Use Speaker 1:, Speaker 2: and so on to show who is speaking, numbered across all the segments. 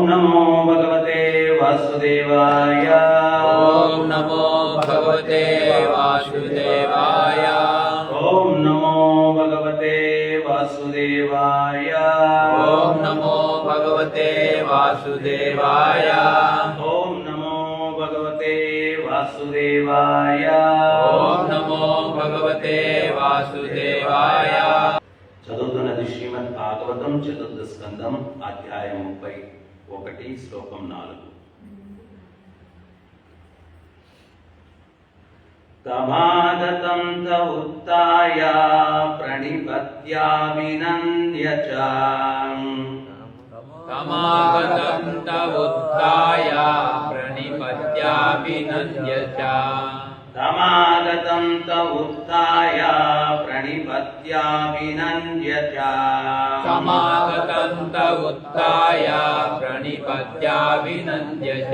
Speaker 1: नमो भगवते वासुदेवाय।
Speaker 2: ओम नमो भगवते वासुदेवाय।
Speaker 1: ओम नमो भगवते वासुदेवाय।
Speaker 2: ओम नमो भगवते वासुदेवाय।
Speaker 1: ओम नमो भगवते वासुदेवाय।
Speaker 2: ओम नमो भगवते वासुदेवाय।
Speaker 1: చదువుతున్నది శ్రీమద్ భాగవతం చతుర్థ స్కందం అధ్యాయం 31 శ్లోకం 4. తమాగతం త ఉత్థాయ ప్రణిపత్యాభినంద్య చ.
Speaker 2: తమాగతం త ఉత్థాయ ప్రణిపత్యాభినంద్య చ.
Speaker 1: తమాగతం త ఉత్థాయ ప్రణిపత్యాభినంద్య చ.
Speaker 2: తమాగతం త ఉత్థాయ ప్రణిపత్యాభినంద్య చ.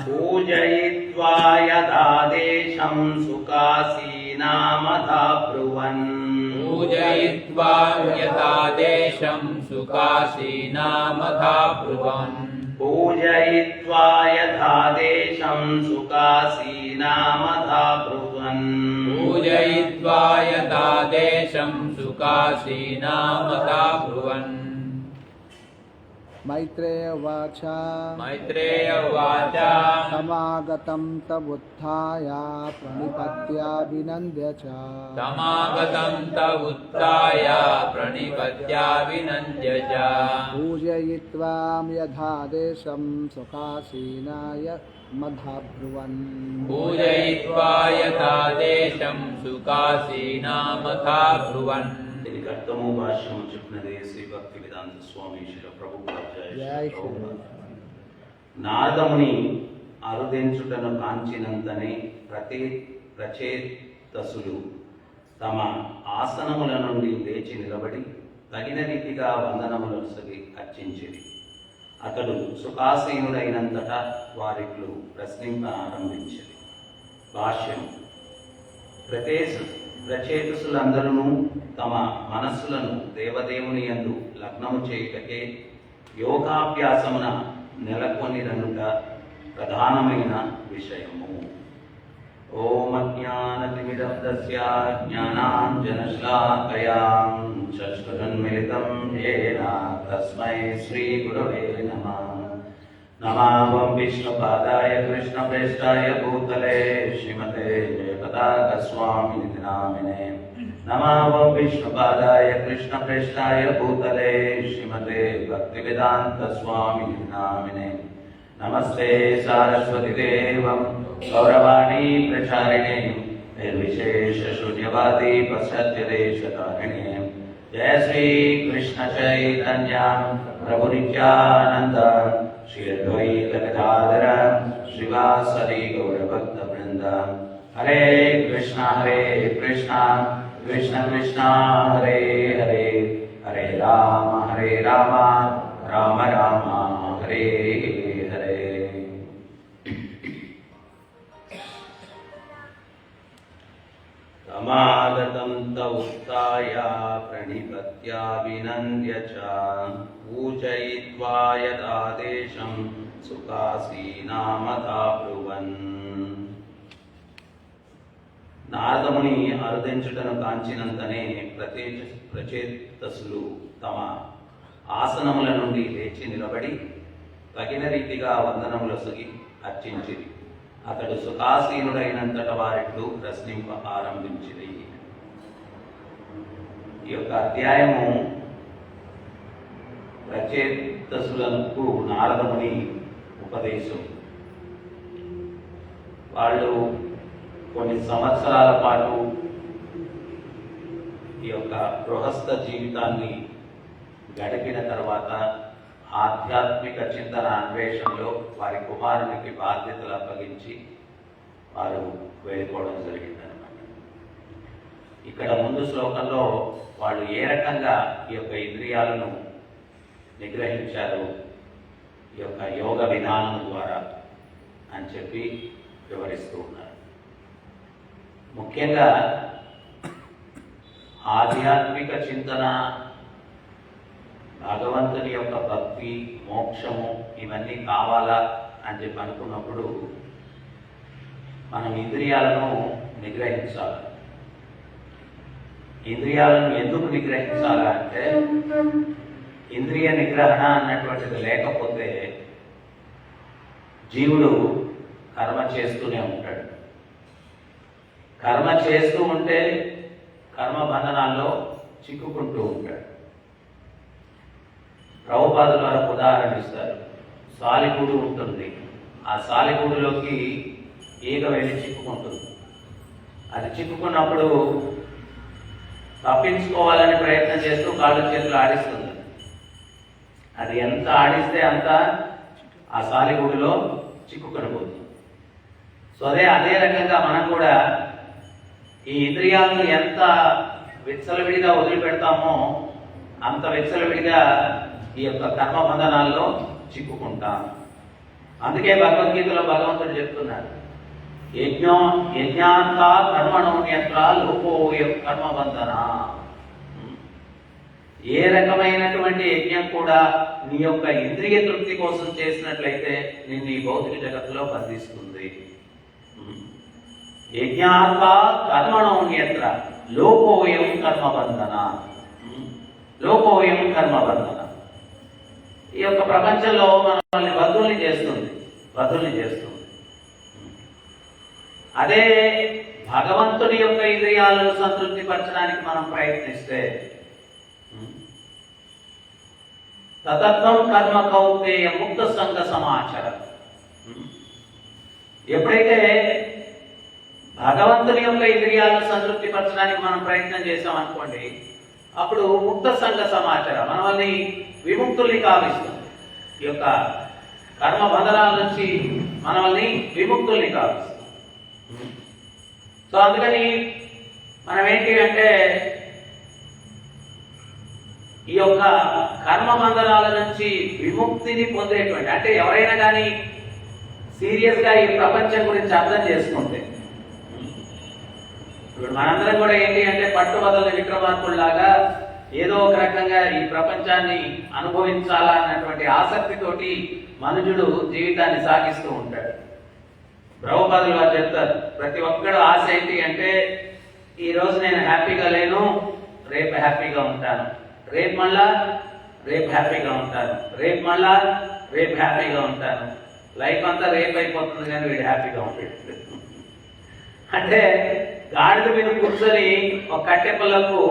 Speaker 1: పూజయిత్వా యదాదేశం సుఖాసీనామథా బ్రువన్.
Speaker 2: పూజయిత్వా యదాదేశం సుఖాసీనామథా బ్రువన్.
Speaker 1: పూజయిత్వా యథాదేశం సుఖాసీనామథా బ్రువన్.
Speaker 2: పూజయిత్వా యదాదేశం సుఖాసీనామథా బ్రువన్.
Speaker 3: मैत्रेय उवाच
Speaker 2: मैत्रेय उवाच
Speaker 3: तमागतं तवुत्थाय प्रणिपत्याभिनन्द्य च.
Speaker 2: तमागतं त उत्थाय प्रणिपत्याभिनन्द्य च.
Speaker 3: पूजयित्वा यथादेशं सुखासीनाय मधाब्रुवन्.
Speaker 2: पूजयित्वा यथादेशं सुखासीनामथा ब्रुवन्.
Speaker 1: దీనికి అర్థము భాష్యము చెప్పినది శ్రీ భక్తి వేదాంత స్వామి శ్రీ
Speaker 3: జై
Speaker 1: ప్రభుపాద. నారదముని అరుదించుటను కాంచినంతనే ప్రచేతసులు తమ ఆసనముల నుండి లేచి నిలబడి తగిన రీతిగా వందనములొసగి అర్చించేది. అతడు సుఖాసీనుడైనంతటా వారిట్లు ప్రశ్నింపనారంభించేది. భాష్యం. ప్రచేతసులందరూ తమ మనస్సులను దేవదేవుని యందు లగ్నము చేయుటకే యోగాభ్యాసమున నెలకొనిరనుట ప్రధానమైన విషయము. ఓం అజ్ఞానతిమిరస్య జ్ఞానాంజనశ్లాకయా చక్షురున్మిలితం యేన తస్మై శ్రీ గురవే నమః. నమావం విష్ణుపాదాయ కృష్ణప్రేష్ఠాయ భూతలే శ్రీమతే జయపతాకస్వామినిధి నామినే. నమావం విష్ణుపాదాయ కృష్ణప్రేష్ఠాయ భూతలే శ్రీమతే భక్తివేదాంత స్వామినిధి నామినే. నమస్తే సారస్వతి దేవం గౌరవాణీ ప్రచారిణే నిర్విశేష శూన్యవాది పశ్చాత్యదేశకారిణే. జయ శ్రీ కృష్ణ చైతన్య ప్రభు నిత్యానంద శ్రీ అద్వైత గదాధర శ్రీవాసరి గౌరభక్త బృంద. హరే కృష్ణ కృష్ణ కృష్ణ హరే హరే హరే రామ రామ రామ హరే హరే. తమాగతం త ఉత్థాయ ప్రణిపత్యాభినంద్య చ. పూజయిత్వా యదాదేశం సుఖాసీనామథా బ్రువన్. నారదముని అరుదించుటను కాంచినంతనే ప్రచేతసులు తమ ఆసనముల నుండి లేచి నిలబడి తగిన రీతిగా వందనములొసగి అర్చించిరి. అతడు సుఖాసీనుడైనంతట వారిట్లు ప్రశ్నింప ఆరంభించిరి. ఈ యొక్క అధ్యాయము ప్రచేతసులకు నారదముని ఉపదేశం. వాళ్ళు కొన్ని సంవత్సరాల పాటు ఈ యొక్క గృహస్థ జీవితాన్ని గడిపిన తర్వాత ఆధ్యాత్మిక చింతన అన్వేషణలో వారి కుమారునికి బాధ్యతలు అప్పగించి వారు వెళ్ళిపోవడం జరిగిందనమాట. ఇక్కడ ముందు శ్లోకంలో వాళ్ళు ఏ రకంగా ఈ యొక్క ఇంద్రియాలను నిగ్రహించారు ఈ యొక్క యోగ విధానం ద్వారా అని చెప్పి వివరిస్తూ ఉన్నారు. ముఖ్యంగా ఆధ్యాత్మిక చింతన భగవంతుని యొక్క భక్తి, మోక్షము ఇవన్నీ కావాలా అని చెప్పి అనుకున్నప్పుడు మనం ఇంద్రియాలను నిగ్రహించాలి. ఇంద్రియాలను ఎందుకు నిగ్రహించాలా అంటే ఇంద్రియ నిగ్రహణ అన్నటువంటిది లేకపోతే జీవుడు కర్మ చేస్తూనే ఉంటాడు. కర్మ చేస్తూ ఉంటే కర్మ బంధనాల్లో చిక్కుకుంటూ ఉంటాడు. ప్రభుపాదుల వారు ఉదాహరణ ఇస్తారు. సాలిగూడు ఉంటుంది, ఆ సాలిగూడులోకి ఈగ వెళ్ళి చిక్కుకుంటుంది. అది చిక్కుకున్నప్పుడు తప్పించుకోవాలని ప్రయత్నం చేస్తూ కాళ్ళు చేతులు ఆడిస్తుంది. అది ఎంత ఆడిస్తే అంత ఆ సాలిగూడులో చిక్కుకొని పోతుంది. సో అదే రకంగా మనం కూడా ఈ ఇంద్రియాలను ఎంత విచ్చలవిడిగా వదిలిపెడతామో అంత విచ్చలవిడిగా ఈ యొక్క కర్మ బంధనాల్లో చిక్కుకుంటాం. అందుకే భగవద్గీతలో భగవంతుడు చెప్తున్నారు, యజ్ఞాంత కర్మణోన్యత్ర లోకోయం కర్మబంధన. ఏ రకమైనటువంటి యజ్ఞం కూడా నీ యొక్క ఇంద్రియ తృప్తి కోసం చేసినట్లయితే నిన్ను ఈ భౌతిక జగత్తులో బంధిస్తుంది. యజ్ఞాంత కర్మణోన్యత్ర లోకోయం కర్మబంధన. లోకోయం కర్మబంధన. ఈ యొక్క ప్రపంచంలో మనల్ని బద్ధుల్ని చేస్తుంది. అదే భగవంతుని యొక్క ఇంద్రియాలను సంతృప్తి పరచడానికి మనం ప్రయత్నిస్తే తతత్వం కర్మ కౌంతేయ ముక్త సంఘ సమాచార. ఎప్పుడైతే భగవంతుని యొక్క ఇంద్రియాలను సంతృప్తి పరచడానికి మనం ప్రయత్నం చేసాం అనుకోండి, అప్పుడు ముక్త సంఘ సమాచారం మనల్ని విముక్తుల్ని కావిస్తుంది. ఈ యొక్క కర్మ బంధనాల నుంచి మనల్ని విముక్తుల్ని కావిస్తుంది. సో అందుకని మనం ఏంటి అంటే ఈ యొక్క కర్మ బంధనాల నుంచి విముక్తిని పొందేటువంటి, అంటే ఎవరైనా కానీ సీరియస్గా ఈ ప్రపంచం గురించి అర్థం చేసుకుంటే, ఇప్పుడు మనందరం కూడా ఏంటి అంటే పట్టుబదలని విక్రమార్కుల్లాగా ఏదో ఒక రకంగా ఈ ప్రపంచాన్ని అనుభవించాలా అన్నటువంటి ఆసక్తితోటి మనుషుడు జీవితాన్ని సాగిస్తూ ఉంటాడు. ప్రభుపాదులు వారు చెప్తారు, ప్రతి ఒక్కడు ఆశ ఏంటి అంటే ఈ రోజు నేను హ్యాపీగా లేను, రేపు హ్యాపీగా ఉంటాను, రేపు హ్యాపీగా ఉంటాను, రేపు హ్యాపీగా ఉంటాను. లైఫ్ అంతా రేపు అయిపోతుంది కానీ వీడు హ్యాపీగా ఉంటాడు. అంటే గాడిద మీద కూర్చొని ఒక కట్టె పొలకు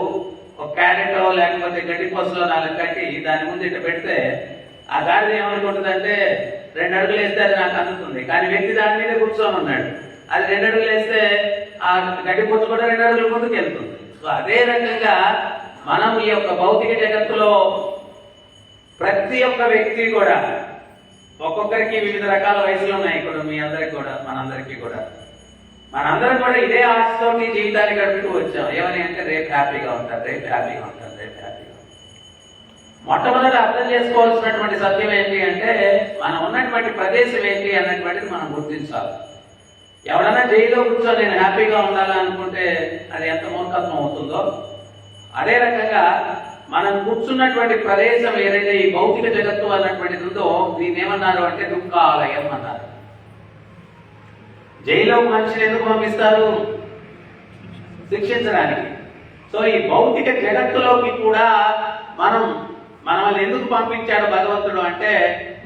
Speaker 1: ఒక క్యారెట్ లేకపోతే గడ్డి పొసలో 4 కట్టి దాని ముందు ఇట్లా పెడితే ఆ గాడిద ఏమనుకుంటుందంటే 2 అడుగులు వేస్తే అది నాకు అందుతుంది. కానీ వ్యక్తి దాని మీద కూర్చొని ఉన్నాడు, అది 2 అడుగులు వేస్తే ఆ గడ్డి పొచ్చు కూడా 2 అడుగుల ముందుకు వెళ్తుంది. సో అదే రకంగా మనం ఈ యొక్క భౌతిక జగత్తులో ప్రతి ఒక్క వ్యక్తి కూడా, ఒక్కొక్కరికి వివిధ రకాల వయసులు ఉన్నాయి. ఇప్పుడు మీ అందరికి కూడా మనందరం కూడా ఇదే ఆశతోటి జీవితాన్ని గడుపుతూ వచ్చాం. ఏమని అంటే రేపు హ్యాపీగా ఉంటారు. మొట్టమొదటి అర్థం చేసుకోవాల్సినటువంటి సత్యం ఏంటి అంటే మనం ఉన్నటువంటి ప్రదేశం ఏంటి అన్నటువంటిది మనం గుర్తించాలి. ఎవడన్నా జైల్లో కూర్చొని నేను హ్యాపీగా ఉండాలనుకుంటే అది ఎంత మూర్ఖత్వం అవుతుందో, అదే రకంగా మనం కూర్చున్నటువంటి ప్రదేశం ఏదైతే ఈ భౌతిక జగత్తు అన్నటువంటిది ఉందో దీన్ని ఏమన్నారు అంటే దుఃఖాలయం అన్నారు. జైల్లో మనిషిని ఎందుకు పంపిస్తారు? శిక్షించడానికి. సో ఈ భౌతిక జగత్తులోకి కూడా మనల్ని ఎందుకు పంపించాడు భగవంతుడు అంటే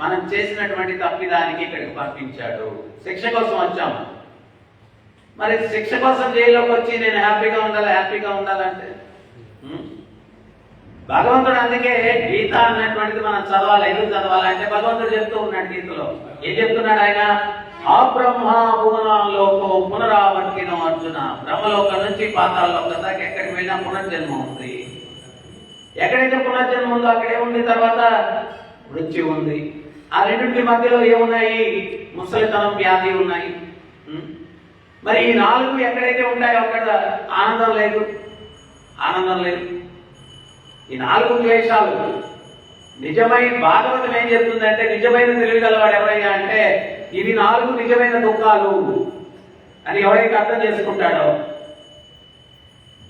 Speaker 1: మనం చేసినటువంటి తప్పిదానికి ఇక్కడికి పంపించాడు. శిక్ష కోసం వచ్చాము. మరి శిక్ష కోసం జైల్లోకి వచ్చి నేను హ్యాపీగా ఉండాలంటే భగవంతుడు అందుకే గీత అన్నటువంటిది మనం చదవాలి. ఎందుకు చదవాలంటే భగవంతుడు చెప్తూ ఉన్నాడు గీతలో. ఏం చెప్తున్నాడు ఆయన? ఆ బ్రహ్మ భువనాల్లోకో పునరావర్తినం అర్జున. బ్రహ్మలోకం నుంచి పాతాళలోకం దాకా ఎక్కడికి వెళ్ళినా పునర్జన్మ ఉంది. ఎక్కడైతే పునర్జన్మ ఉందో అక్కడే ఉంది, తర్వాత మృత్యు ఉంది. ఆ రెండింటి మధ్యలో ఏమున్నాయి? ముసలితనం, వ్యాధి ఉన్నాయి. మరి ఈ 4 ఎక్కడైతే ఉంటాయో అక్కడ ఆనందం లేదు. ఈ 4 ద్వేషాలు నిజమైన భాగవతం ఏం చెప్తుందంటే నిజమైన తెలివిగలవాడు ఎవరైనా అంటే ఇవి 4 నిజమైన దుఃఖాలు అని ఎవరైతే అర్థం చేసుకుంటాడో,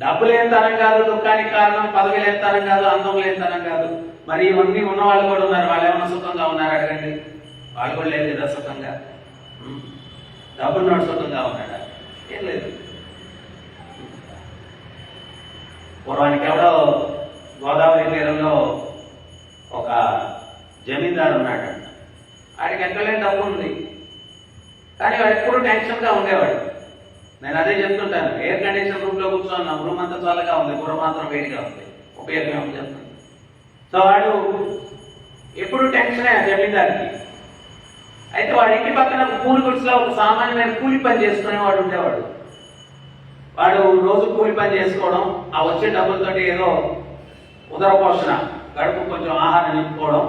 Speaker 1: డబ్బు లేనితనం కాదు దుఃఖానికి కారణం, పదవి లేనితనం కాదు, అందం లేనితనం కాదు, మరి ఇవన్నీ ఉన్న వాళ్ళు కూడా ఉన్నారు, వాళ్ళు ఏమైనా సుఖంగా ఉన్నారు అడగండి, వాళ్ళు కూడా లేదు కదా సుఖంగా. డబ్బున్నోడు సుఖంగా ఉన్నాడా? ఏం లేదు. పూర్వానికి ఎవడో గోదావరి తీరంలో ఒక జమీందారు ఉన్నాడంట. వాడికి ఎక్కలేని డబ్బు ఉంది, కానీ వాడు ఎప్పుడు టెన్షన్గా ఉండేవాడు. నేను అదే చెప్తుంటాను, ఎయిర్ కండిషన్ రూమ్లో కూర్చోన్నాం, రూమ్ అంతా చల్లగా ఉంది, బుర్ర మాత్రం వేడిగా ఉంది, ఉపయోగం ఏమని చెప్తాను. సో వాడు ఎప్పుడు టెన్షనే ఆ జమీందారికి. అయితే వాడి ఇంటి పక్కన కూలి గుడిసెలో ఒక సామాన్యమైన కూలి పని చేసుకునేవాడు ఉండేవాడు. వాడు రోజు కూలి పని చేసుకోవడం, ఆ వచ్చే డబ్బులతోటి ఏదో ఉదర పోషణ, గడుపు కొంచెం ఆహారం నింపుకోవడం,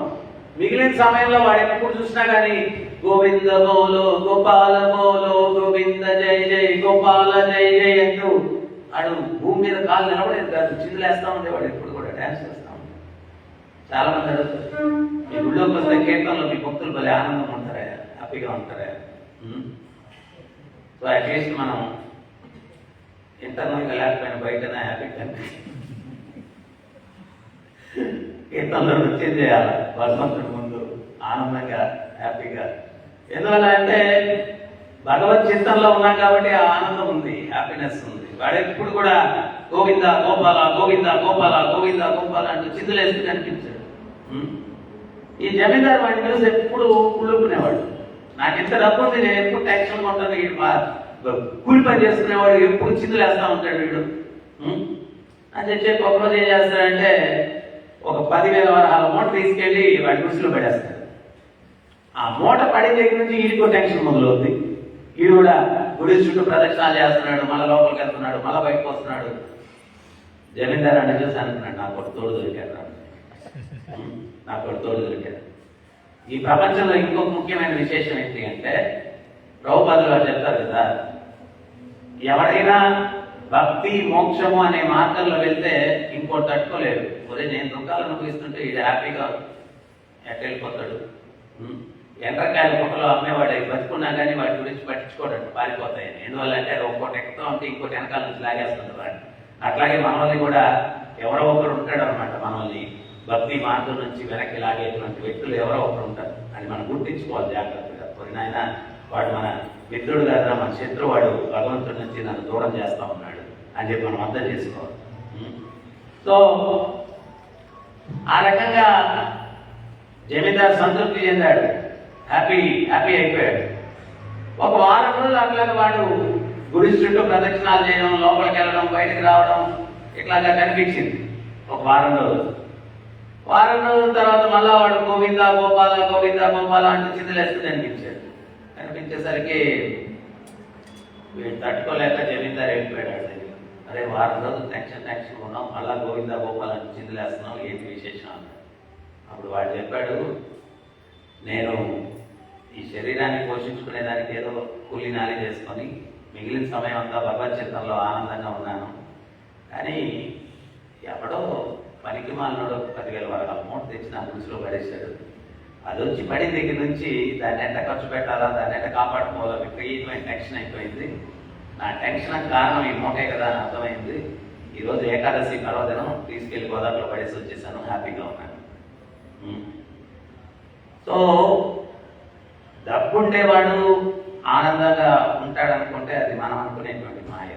Speaker 1: మిగిలిన సమయంలో వాడు ఎప్పుడు చూసినా కానీ గోవింద బోలో గోపాల బోలో గోవింద జై జై గోపాల జై జై అంటూ వాడు భూమి మీద కాలు నిలబడేది కాదు, చిందులేస్తా ఉండేవాడు, ఎప్పుడు కూడా డ్యాన్స్ చేస్తా ఉండేవాడు. చాలా మంది అడుగుతారు, మీ గుళ్ళోకి వస్తే కీర్తనలో మీ భక్తులు భలే ఆనందం ఉంటారా, హ్యాపీగా ఉంటారా? సో అట్లీస్ట్ మనం ఇంటర్నల్గా లేకపోయినా బయటనే హ్యాపీగా కీర్తనలో నృత్యం చేయాలి భగవంతుడి ముందు ఆనందంగా హ్యాపీగా. ఎందువల్ల అంటే భగవత్ చింతనలో ఉన్నాం కాబట్టి ఆ ఆనందం ఉంది, హ్యాపీనెస్ ఉంది. వాడు ఎప్పుడు కూడా గోవింద గోపాల గోవింద గోపాల గోవింద గోపాల అంటూ చిందులేస్తూ కనిపించాడు. ఈ జమీందారు వాడిని చూసి ఎప్పుడు కుళ్ళుకునేవాడు, నాకు ఎంత డబ్బు ఉంది, నేను ఎప్పుడు టెన్షన్ ఉంటాను, వీడు కూలి పని చేసుకునేవాడు ఎప్పుడు చిందులేస్తా ఉంటాడు వీడు అని చెప్పి ఒకరోజు ఏం చేస్తాడంటే ఒక 10,000 వరహాల మూట తీసుకెళ్ళి వాడి గుడిసెలో పడేస్తాడు. ఆ మూట పడిన దగ్గర నుంచి వీడికో టెన్షన్ మొదలవుతుంది. వీడు కూడా గుడి చుట్టూ ప్రదక్షిణాలు చేస్తున్నాడు, మళ్ళీ లోపలికి వెళ్తున్నాడు, మళ్ళీ బయటకు వస్తున్నాడు. జమీందారు అంటే చూసి అనుకున్నాడు, నాకు ఒక తోడు దొరికాడు, నాకు ఒక తోడు దొరికాడు. ఈ ప్రపంచంలో ఇంకొక ముఖ్యమైన విశేషం ఏంటి అంటే, ప్రభుపాదులు వారు చెప్తారు కదా, ఎవరైనా భక్తి మోక్షము అనే మార్గంలో వెళ్తే ఇంకోటి తట్టుకోలేడు. ఒరే నేను దుఃఖాలు అనుభవిస్తుంటే ఇది హ్యాపీగా ఎట్టెళ్ళిపోతాడు. ఎండ్రకాయల పుట్టలో అమ్మేవాడు బతుకున్నా కానీ వాటి గురించి పట్టించుకోవడం పారిపోతాయి. ఎందువల్ల అంటే అది ఒక్కోటి ఎక్కుతూ ఉంటే ఇంకోటి వెనకాల నుంచి లాగేస్తుంది వాడిని. అట్లాగే మనల్ని కూడా ఎవరో ఒకరు ఉంటాడు అనమాట, మనల్ని భక్తి మార్గం నుంచి వెనక్కి లాగేటువంటి వ్యక్తులు ఎవరో ఒకరు ఉంటారు. అది మనం గుర్తించుకోవాలి జాగ్రత్తగా. కొరినైనా వాడు మన మిత్రుడు కాదా, మన శత్రువు, వాడు భగవంతుడి నుంచి నన్ను దూరం చేస్తూ ఉన్నాడు అని చెప్పి మనం అర్థం చేసుకోవాలి. సో ఆ రకంగా జమీందారు సంతృప్తి చెందాడు, హ్యాపీ అయిపోయాడు. ఒక వారం రోజులు అట్లాగా వాడు గుడి చుట్టూ ప్రదక్షిణాలు చేయడం, లోపలికి వెళ్ళడం, బయటకు రావడం ఇట్లాగా కనిపించింది. ఒక వారం రోజుల తర్వాత మళ్ళా వాడు గోవింద గోపాల గోవింద గోపాల అంటూ చింతలేస్తూ కనిపించేసరికి వీడు తట్టుకోలేక జమీందారు వెళ్ళిపోయాడు. అరే వారం రోజులు టెన్షన్ ఉన్నాం, మళ్ళా గోవింద గోపాల అంటూ చింతలేస్తున్నాం, ఏంటి విశేషం అన్నాడు. అప్పుడు వాడు చెప్పాడు, నేను ఈ శరీరాన్ని పోషించుకునేదానికి ఏదో కూలి నాలి చేసుకొని మిగిలిన సమయం అంతా భగవత్ చిత్తంలో ఆనందంగా ఉన్నాను. కానీ ఎవడో పనికి మాలినోడు 10,000 వరహాల మూట తెచ్చి నా గుడిసెలో పడేశాడు. అది వచ్చి పడిన దగ్గర నుంచి దాన్ని ఎంత ఖర్చు పెట్టాలా, దాన్ని ఎంత కాపాడుకోవాలా విపరీతమైన టెన్షన్ అయిపోయింది. నా టెన్షన్ కారణం ఈ మూటే కదా అని అర్థమైంది. ఈరోజు ఏకాదశి పర్వదినం తీసుకెళ్లి గోదావరిలో పడేసి వచ్చేసాను, హ్యాపీగా ఉన్నాను. సో డబ్బుండేవాడు ఆనందంగా ఉంటాడనుకుంటే అది మనం అనుకునేటువంటి మాయ.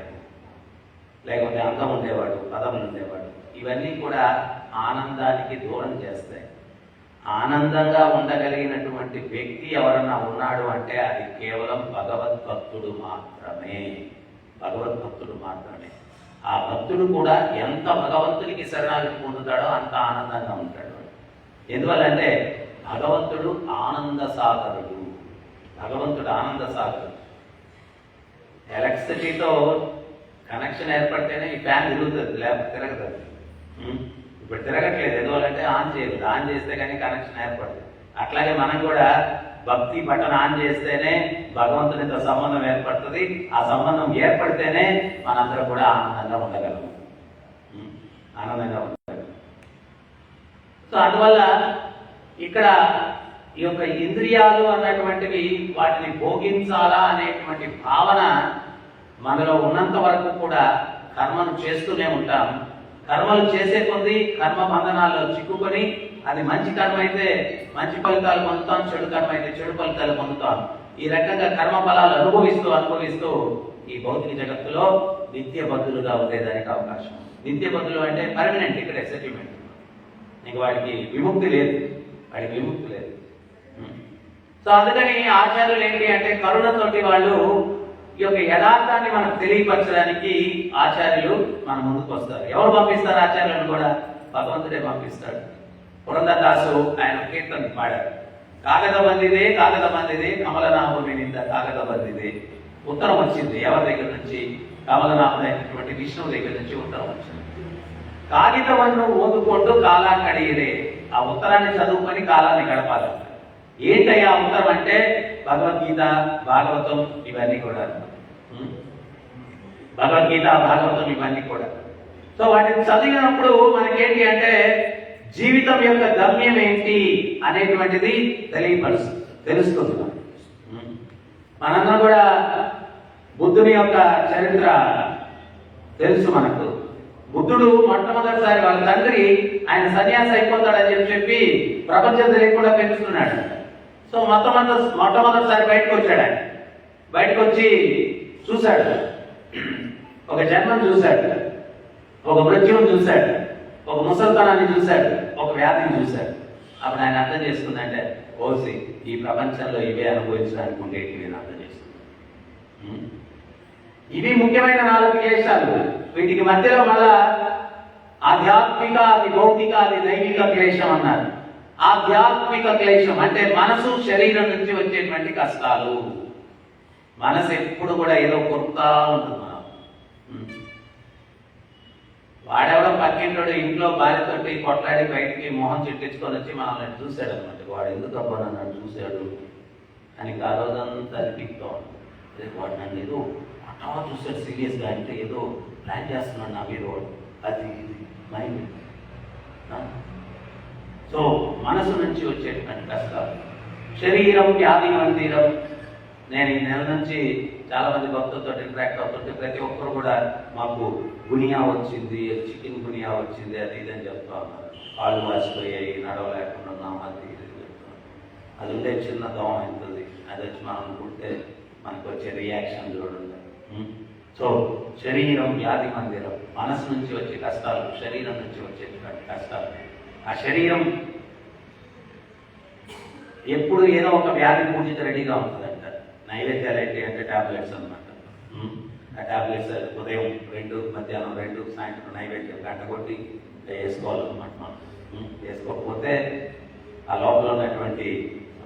Speaker 1: లేకపోతే అందం ఉండేవాడు, పదములు ఉండేవాడు, ఇవన్నీ కూడా ఆనందానికి దూరం చేస్తాయి. ఆనందంగా ఉండగలిగినటువంటి వ్యక్తి ఎవరన్నా ఉన్నాడు అంటే అది కేవలం భగవద్భక్తుడు మాత్రమే. ఆ భక్తుడు కూడా ఎంత భగవంతునికి శరణాగతి పొందుతాడో అంత ఆనందంగా ఉంటాడు. ఎందువల్లంటే భగవంతుడు ఆనంద సాగరుడు. ఎలక్ట్రిసిటీతో కనెక్షన్ ఏర్పడితేనే ఈ ఫ్యాన్ తిరుగుతుంది, లేకపోతే తిరగదు. ఇప్పుడు తిరగట్లేదు, ఎందువల్లంటే ఆన్ చేయలేదు. ఆన్ చేస్తే కానీ కనెక్షన్ ఏర్పడుతుంది. అట్లాగే మనం కూడా భక్తి బటన్ ఆన్ చేస్తేనే భగవంతునితో సంబంధం ఏర్పడుతుంది. ఆ సంబంధం ఏర్పడితేనే మనందరం కూడా ఆనందంగా ఉండగలం. సో అందువల్ల ఇక్కడ ఈ యొక్క ఇంద్రియాలు అన్నటువంటివి వాటిని భోగించాలా అనేటువంటి భావన మనలో ఉన్నంత వరకు కూడా కర్మను చేస్తూనే ఉంటాం. కర్మలు చేసే కొద్దీ కర్మ బంధనాల్లో చిక్కుకొని అది మంచి కర్మ అయితే మంచి ఫలితాలు పొందుతాం, చెడు కర్మ అయితే చెడు ఫలితాలు పొందుతాం. ఈ రకంగా కర్మ ఫలాలు అనుభవిస్తూ ఈ భౌతిక జగత్తులో నిత్య బద్ధులుగా ఉండేదానికి అవకాశం. నిత్య బద్ధులు అంటే పర్మనెంట్, ఇక్కడ సెటిల్మెంట్. నీకు వాడికి విముక్తి లేదు. సో అందుకని ఆచార్యులు ఏంటి అంటే కరుణతోటి వాళ్ళు ఈ యొక్క యథార్థాన్ని మనకు తెలియపరచడానికి ఆచార్యులు మన ముందుకు వస్తారు. ఎవరు పంపిస్తారు ఆచార్యులను కూడా? భగవంతుడే పంపిస్తాడు. పురంధరదాసు ఆయన కీర్తన పాడారు. కాగద బందిదే కమలనాభుని నింద కాగద బందిదే. ఉత్తరం వచ్చింది ఎవరి దగ్గర నుంచి? కమలనాభుడైనటువంటి విష్ణువు దగ్గర నుంచి ఉత్తరం వచ్చింది. కాగితವನ್ನು ఓదుకుంటూ కాలా కడియరే. ఆ ఉత్తరాన్ని చదువుకొని కాలాన్ని గడపాలి. ఏంటయ్యా ఉత్తరం అంటే భగవద్గీత, భాగవతం ఇవన్నీ కూడా. భగవద్గీత, భాగవతం ఇవన్నీ కూడా. సో వాటిని చదివినప్పుడు మనకేంటి అంటే జీవితం యొక్క గమ్యం ఏంటి అనేటువంటిది తెలుస్తుంది. మనందరం కూడా బుద్ధుని యొక్క చరిత్ర తెలుసు మనకు. బుద్ధుడు మొట్టమొదటిసారి వాళ్ళ తండ్రి ఆయన సన్యాసి అయిపోతాడని చెప్పి ప్రపంచం తెలియకుండా పెంచుతున్నాడు. సో మొట్టమొదటిసారి బయటకు వచ్చాడు. ఆయన బయటకు వచ్చి చూశాడు, ఒక జన్మను చూశాడు, ఒక మృత్యువును చూశాడు, ఒక ముసల్తనాన్ని చూశాడు, ఒక వ్యాధిని చూశాడు. అప్పుడు ఆయన అర్థం చేసుకుందంటే ఓసి ఈ ప్రపంచంలో ఇవే అనుభవించడానికి ఉండేవి నేను అర్థం చేసుకున్నాను. ఇవి ముఖ్యమైన 4 క్లేశాలు. వీటికి మధ్యలో మళ్ళా ఆధ్యాత్మిక, అది భౌతిక, అది దైవిక క్లేశం అన్నారు. ఆధ్యాత్మిక క్లేశం అంటే మనసు శరీరం నుంచి వచ్చేటువంటి కష్టాలు. మనసు ఎప్పుడు కూడా ఏదో కొరుకుతా ఉంటుంది. వాడెవడో పక్కింటోడు ఇంట్లో భార్యతోటి కొట్లాడి బయటికి మొహం చిట్టించుకొని వచ్చి మనల్ని చూశాడు అనమాట. వాడు ఎందుకు అబ్బా నన్ను చూశాడు అని ఆ రోజంతా అనిపిస్తూ ఉంటుంది. వాడు నన్ను ఏదో అట్లా చూశాడు సీరియస్గా, అంటే ఏదో ప్లాన్ చేస్తున్నాడు నా మీద వాడు, అది మైండ్. సో మనసు నుంచి వచ్చేటువంటి కష్టాలు. శరీరం వ్యాధి మందిరం. నేను ఈ నెల నుంచి చాలా మంది భక్తులతో ఇంటరాక్ట్ అవుతుంటే ప్రతి ఒక్కరు కూడా మాకు గునియా వచ్చింది, చికెన్ గునియా వచ్చింది, అది ఇది అని చెప్తా ఉన్నారు. కాళ్ళు వాసిపోయాయి, నడవలేకుండా ఉన్నాం, అది ఇది చెప్తున్నాం. అది ఉండే చిన్న దోమ అవుతుంది, అది వచ్చి మనం అనుకుంటే మనకు వచ్చే రియాక్షన్ చూడండి. సో శరీరం వ్యాధి మందిరం. మనసు నుంచి వచ్చే కష్టాలు, శరీరం నుంచి వచ్చేటువంటి కష్టాలు. ఆ శరీరం ఎప్పుడు ఏదో ఒక వ్యాధి పూజిత రెడీగా ఉంటుందంట. నైవేద్యాలు ఏంటి అంటే టాబ్లెట్స్ అనమాట. ఆ టాబ్లెట్స్ ఉదయం 2, మధ్యాహ్నం 2, సాయంత్రం నైవేద్యం గంట కొట్టి వేసుకోవాలన్నమాట. మనం వేసుకోకపోతే ఆ లోపల ఉన్నటువంటి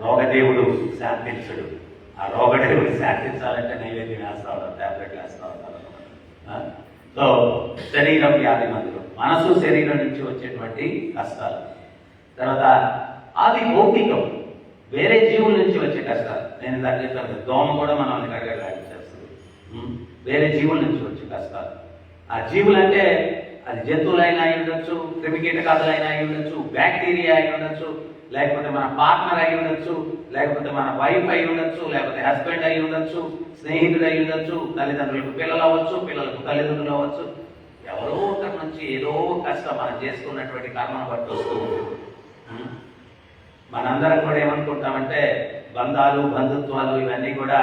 Speaker 1: రోగదేవుడు శాంతించడు. ఆ రోగదేవుడు శాంతించాలంటే నైవేద్యం వేస్తా ఉంటారు, టాబ్లెట్లు వేస్తా ఉంటారు. సో శరీరం వ్యాధి మందులు, మనసు శరీరం నుంచి వచ్చేటువంటి కష్టాలు. తర్వాత అది భౌతికం, వేరే జీవుల నుంచి వచ్చే కష్టాలు. నేను దాన్ని చెప్పాను, దోమ కూడా మనల్ని కడగలాడించేస్తుంది. వేరే జీవుల నుంచి వచ్చే కష్టాలు. ఆ జీవులు అంటే అది జంతువులైనా అయి ఉండొచ్చు, క్రిమికీటకాదులైనా అయి ఉండొచ్చు, బ్యాక్టీరియా అయి ఉండొచ్చు, లేకపోతే మన పార్ట్నర్ అయి ఉండొచ్చు, లేకపోతే మన వైఫ్ అయి ఉండొచ్చు, లేకపోతే హస్బెండ్ అయి ఉండొచ్చు, స్నేహితుడు అయి ఉండొచ్చు, తల్లిదండ్రులకు పిల్లలు అవ్వచ్చు, పిల్లలకు తల్లిదండ్రులు అవ్వచ్చు. ఎవరో ఒకరి నుంచి ఏదో కష్టం మనం చేసుకున్నటువంటి కర్మను బట్టి వస్తూ ఉంటుంది. మనందరం కూడా ఏమనుకుంటామంటే బంధాలు, బంధుత్వాలు ఇవన్నీ కూడా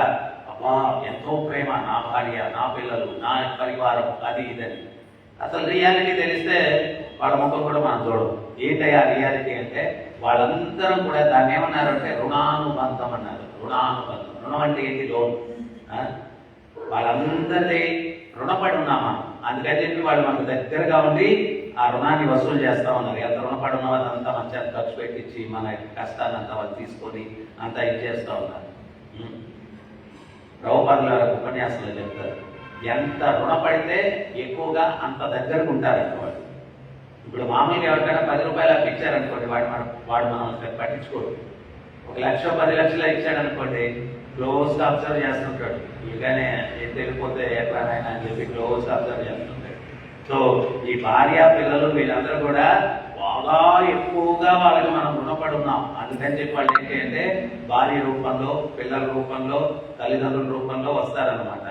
Speaker 1: అబ్బా ఎంతో ప్రేమ, నా భార్య, నా పిల్లలు, నా పరివారం, అది ఇదని. అసలు రియాలిటీ తెలిస్తే వాళ్ళ ముఖం కూడా మనం చూడము. ఏంటయ్యా రియాలిటీ అంటే వాళ్ళందరం కూడా దాన్ని ఏమన్నారంటే రుణానుబంధం అన్నారు. రుణానుబంధం. రుణం అంటే ఏంటి? లోన్. వాళ్ళందరినీ రుణపడి ఉన్నామా, అందుకని చెప్పి వాళ్ళు మనకు దగ్గరగా ఉండి ఆ రుణాన్ని వసూలు చేస్తా ఉన్నారు. ఎంత రుణపడి ఉన్నామో అదంతా మన చేత ఖర్చు పెట్టించి మన కష్టాన్ని అంతా వాళ్ళు తీసుకొని అంతా ఇచ్చేస్తూ ఉన్నారు. ప్రభుపాదుల ఉపన్యాసంలో చెప్తారు, ఎంత రుణపడితే ఎక్కువగా అంత దగ్గరకు ఉంటారంట వాళ్ళు. ఇప్పుడు మామూలుగా ఎవరికైనా 10 రూపాయలు అప్పు ఇచ్చారనుకోండి, వాడు మనం పట్టించుకోడు. 1 లక్ష 10 లక్షలు ఇచ్చాడనుకోండి, క్లోజ్గా అబ్జర్వ్ చేస్తుంటాడు. ఇలానే ఏం తెలియపోతే ఎట్లానైనా అని చెప్పి క్లోజ్గా అబ్జర్వ్ చేస్తుంటాడు. సో ఈ భార్య, పిల్లలు వీళ్ళందరూ కూడా బాగా ఎక్కువగా వాళ్ళకి మనం రుణపడి ఉన్నాం. అందుకని చెప్పి వాళ్ళు ఏంటి అంటే భార్య రూపంలో, పిల్లల రూపంలో, తల్లిదండ్రుల రూపంలో వస్తారనమాట.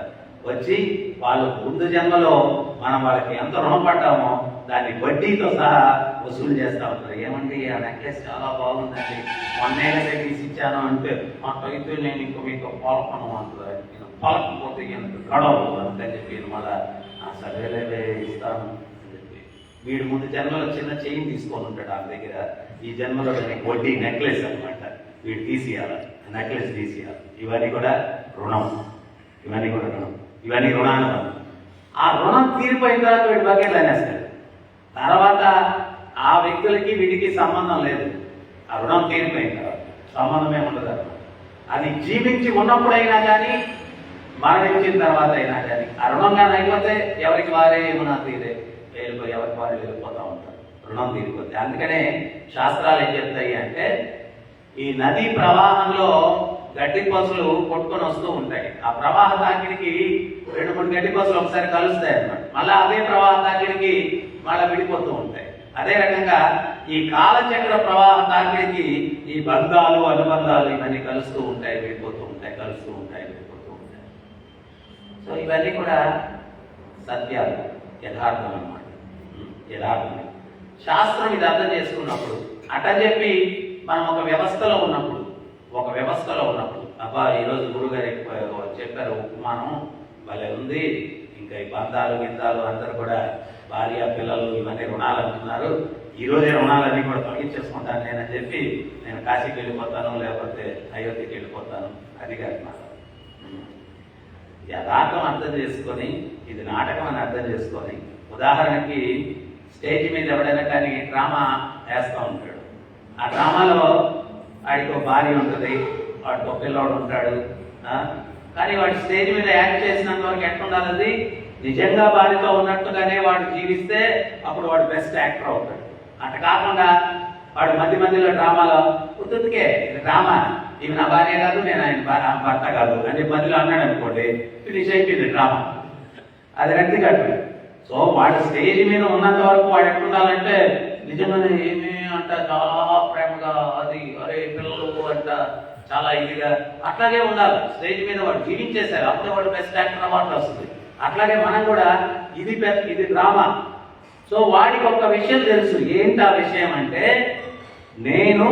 Speaker 1: వచ్చి వాళ్ళు ముందు జన్మలో మనం వాళ్ళకి ఎంత రుణపడ్డామో దాన్ని వడ్డీతో సహా వసూలు చేస్తూ ఉంటారు. ఏమండి ఆ నెక్లెస్ చాలా బాగుందండి, మొన్నేళ్ళ తీసి ఇచ్చాను అంటే అయితే నేను ఇంకో మీకు పాలకొనం అంటారు, పాలకపోతే ఎంత గడవదు అంతని చెప్పి మళ్ళా సరేలే ఇస్తాను అని చెప్పి వీడి ముందు జన్మలో చిన్న చైన్ తీసుకొని ఉంటాడు ఆ దగ్గర, ఈ జన్మలో వడ్డీ నెక్లెస్ అనమాట, వీడు తీసేయాలి, నెక్లెస్ తీసేయాలి. ఇవన్నీ కూడా రుణం, ఇవన్నీ కూడా రుణం, ఇవన్నీ రుణాలు. ఆ రుణం తీరిపోయిన తర్వాత వీడి బకెట్లు అనేస్తాడు. తర్వాత ఆ వ్యక్తులకి వీడికి సంబంధం లేదు. ఆ రుణం తీరిపోయిన తర్వాత సంబంధమే ఉండదు అన్నమాట. అది జీవించి ఉన్నప్పుడైనా కానీ మరణించిన తర్వాత అయినా కానీ ఆ రుణంగా అయిపోతే ఎవరికి వారే ఏమన్నా తీరే వెళ్ళిపోయి ఎవరికి వారు వెళ్ళిపోతూ ఉంటారు, రుణం తీరిపోతే. అందుకనే శాస్త్రాలు ఏం చెప్తాయి అంటే ఈ నదీ ప్రవాహంలో గడ్డి పసులు కొట్టుకొని వస్తూ ఉంటాయి. ఆ ప్రవాహ తాకిడికి 2-3 గడ్డి పసులు ఒకసారి కలుస్తాయి అన్నమాట. మళ్ళీ అదే ప్రవాహ తాకిడికి మళ్ళీ విడిపోతూ ఉంటాయి. అదే రకంగా ఈ కాలచక్ర ప్రవాహ తాకిడికి ఈ బంధాలు అనుబంధాలు ఇవన్నీ కలుస్తూ ఉంటాయి, విడిపోతూ ఉంటాయి, కలుస్తూ ఉంటాయి, విడిపోతూ ఉంటాయి. సో ఇవన్నీ కూడా సత్యాలు, యథార్థం అన్నమాట, యథార్థం. శాస్త్రం ఇది అర్థం చేసుకున్నప్పుడు అట్ట చెప్పి మనం ఒక వ్యవస్థలో ఉన్నప్పుడు అబ్బా ఈరోజు గురుగారు చెప్పారు ఉపమానం భలే ఉంది, ఇంకా ఈ బంధాలు గిందాలు అందరూ కూడా భార్య పిల్లలు ఇవన్నీ రుణాలు అంటున్నారు, ఈరోజే రుణాలన్నీ కూడా తొలగించేసుకుంటాను నేనని చెప్పి నేను కాశీకి వెళ్ళిపోతాను, లేకపోతే అయోధ్యకి వెళ్ళిపోతాను, అది కాదు. యథార్థం అర్థం చేసుకొని ఇది నాటకం అని అర్థం చేసుకొని, ఉదాహరణకి స్టేజ్ మీద ఎవడైనా కానీ డ్రామా వేస్తూ ఉంటాడు. ఆ డ్రామాలో వాడికి ఒక భార్య ఉంటుంది, వాడికి ఒక పిల్లవాడు ఉంటాడు. కానీ వాడు స్టేజ్ మీద యాక్ట్ చేసినంత వరకు ఎట్లుండాలి, అది నిజంగా భార్యతో ఉన్నట్టుగానే వాడు జీవిస్తే అప్పుడు వాడు బెస్ట్ యాక్టర్ అవుతాడు. అట్ట కాకుండా వాడు మధ్యలో డ్రామాలో ఉత్తుకే డ్రామా, ఇవి నా భార్య కాదు, నేను ఆయన భర్త కాదు అని మధ్యలో అన్నాడు అనుకోండి, ఫినిష్ అయిపోయింది డ్రామా, అది రద్దు కాదు. సో వాడు స్టేజ్ మీద ఉన్నంత వరకు వాడు ఎట్లుండాలంటే నిజంగానే ఏమి అంట చాలా ప్రేమగా, అది అరే పిల్లలు అంట చాలా ఇదిగా అట్లాగే ఉండాలి. స్టేజ్ మీద వాడు జీవించేశారు, అప్పుడే వాడు బెస్ట్ యాక్టర్ అవార్డు వస్తుంది. అట్లాగే మనం కూడా ఇది డ్రామా. సో వాడికి ఒక విషయం తెలుసు, ఏంటి ఆ విషయం అంటే నేను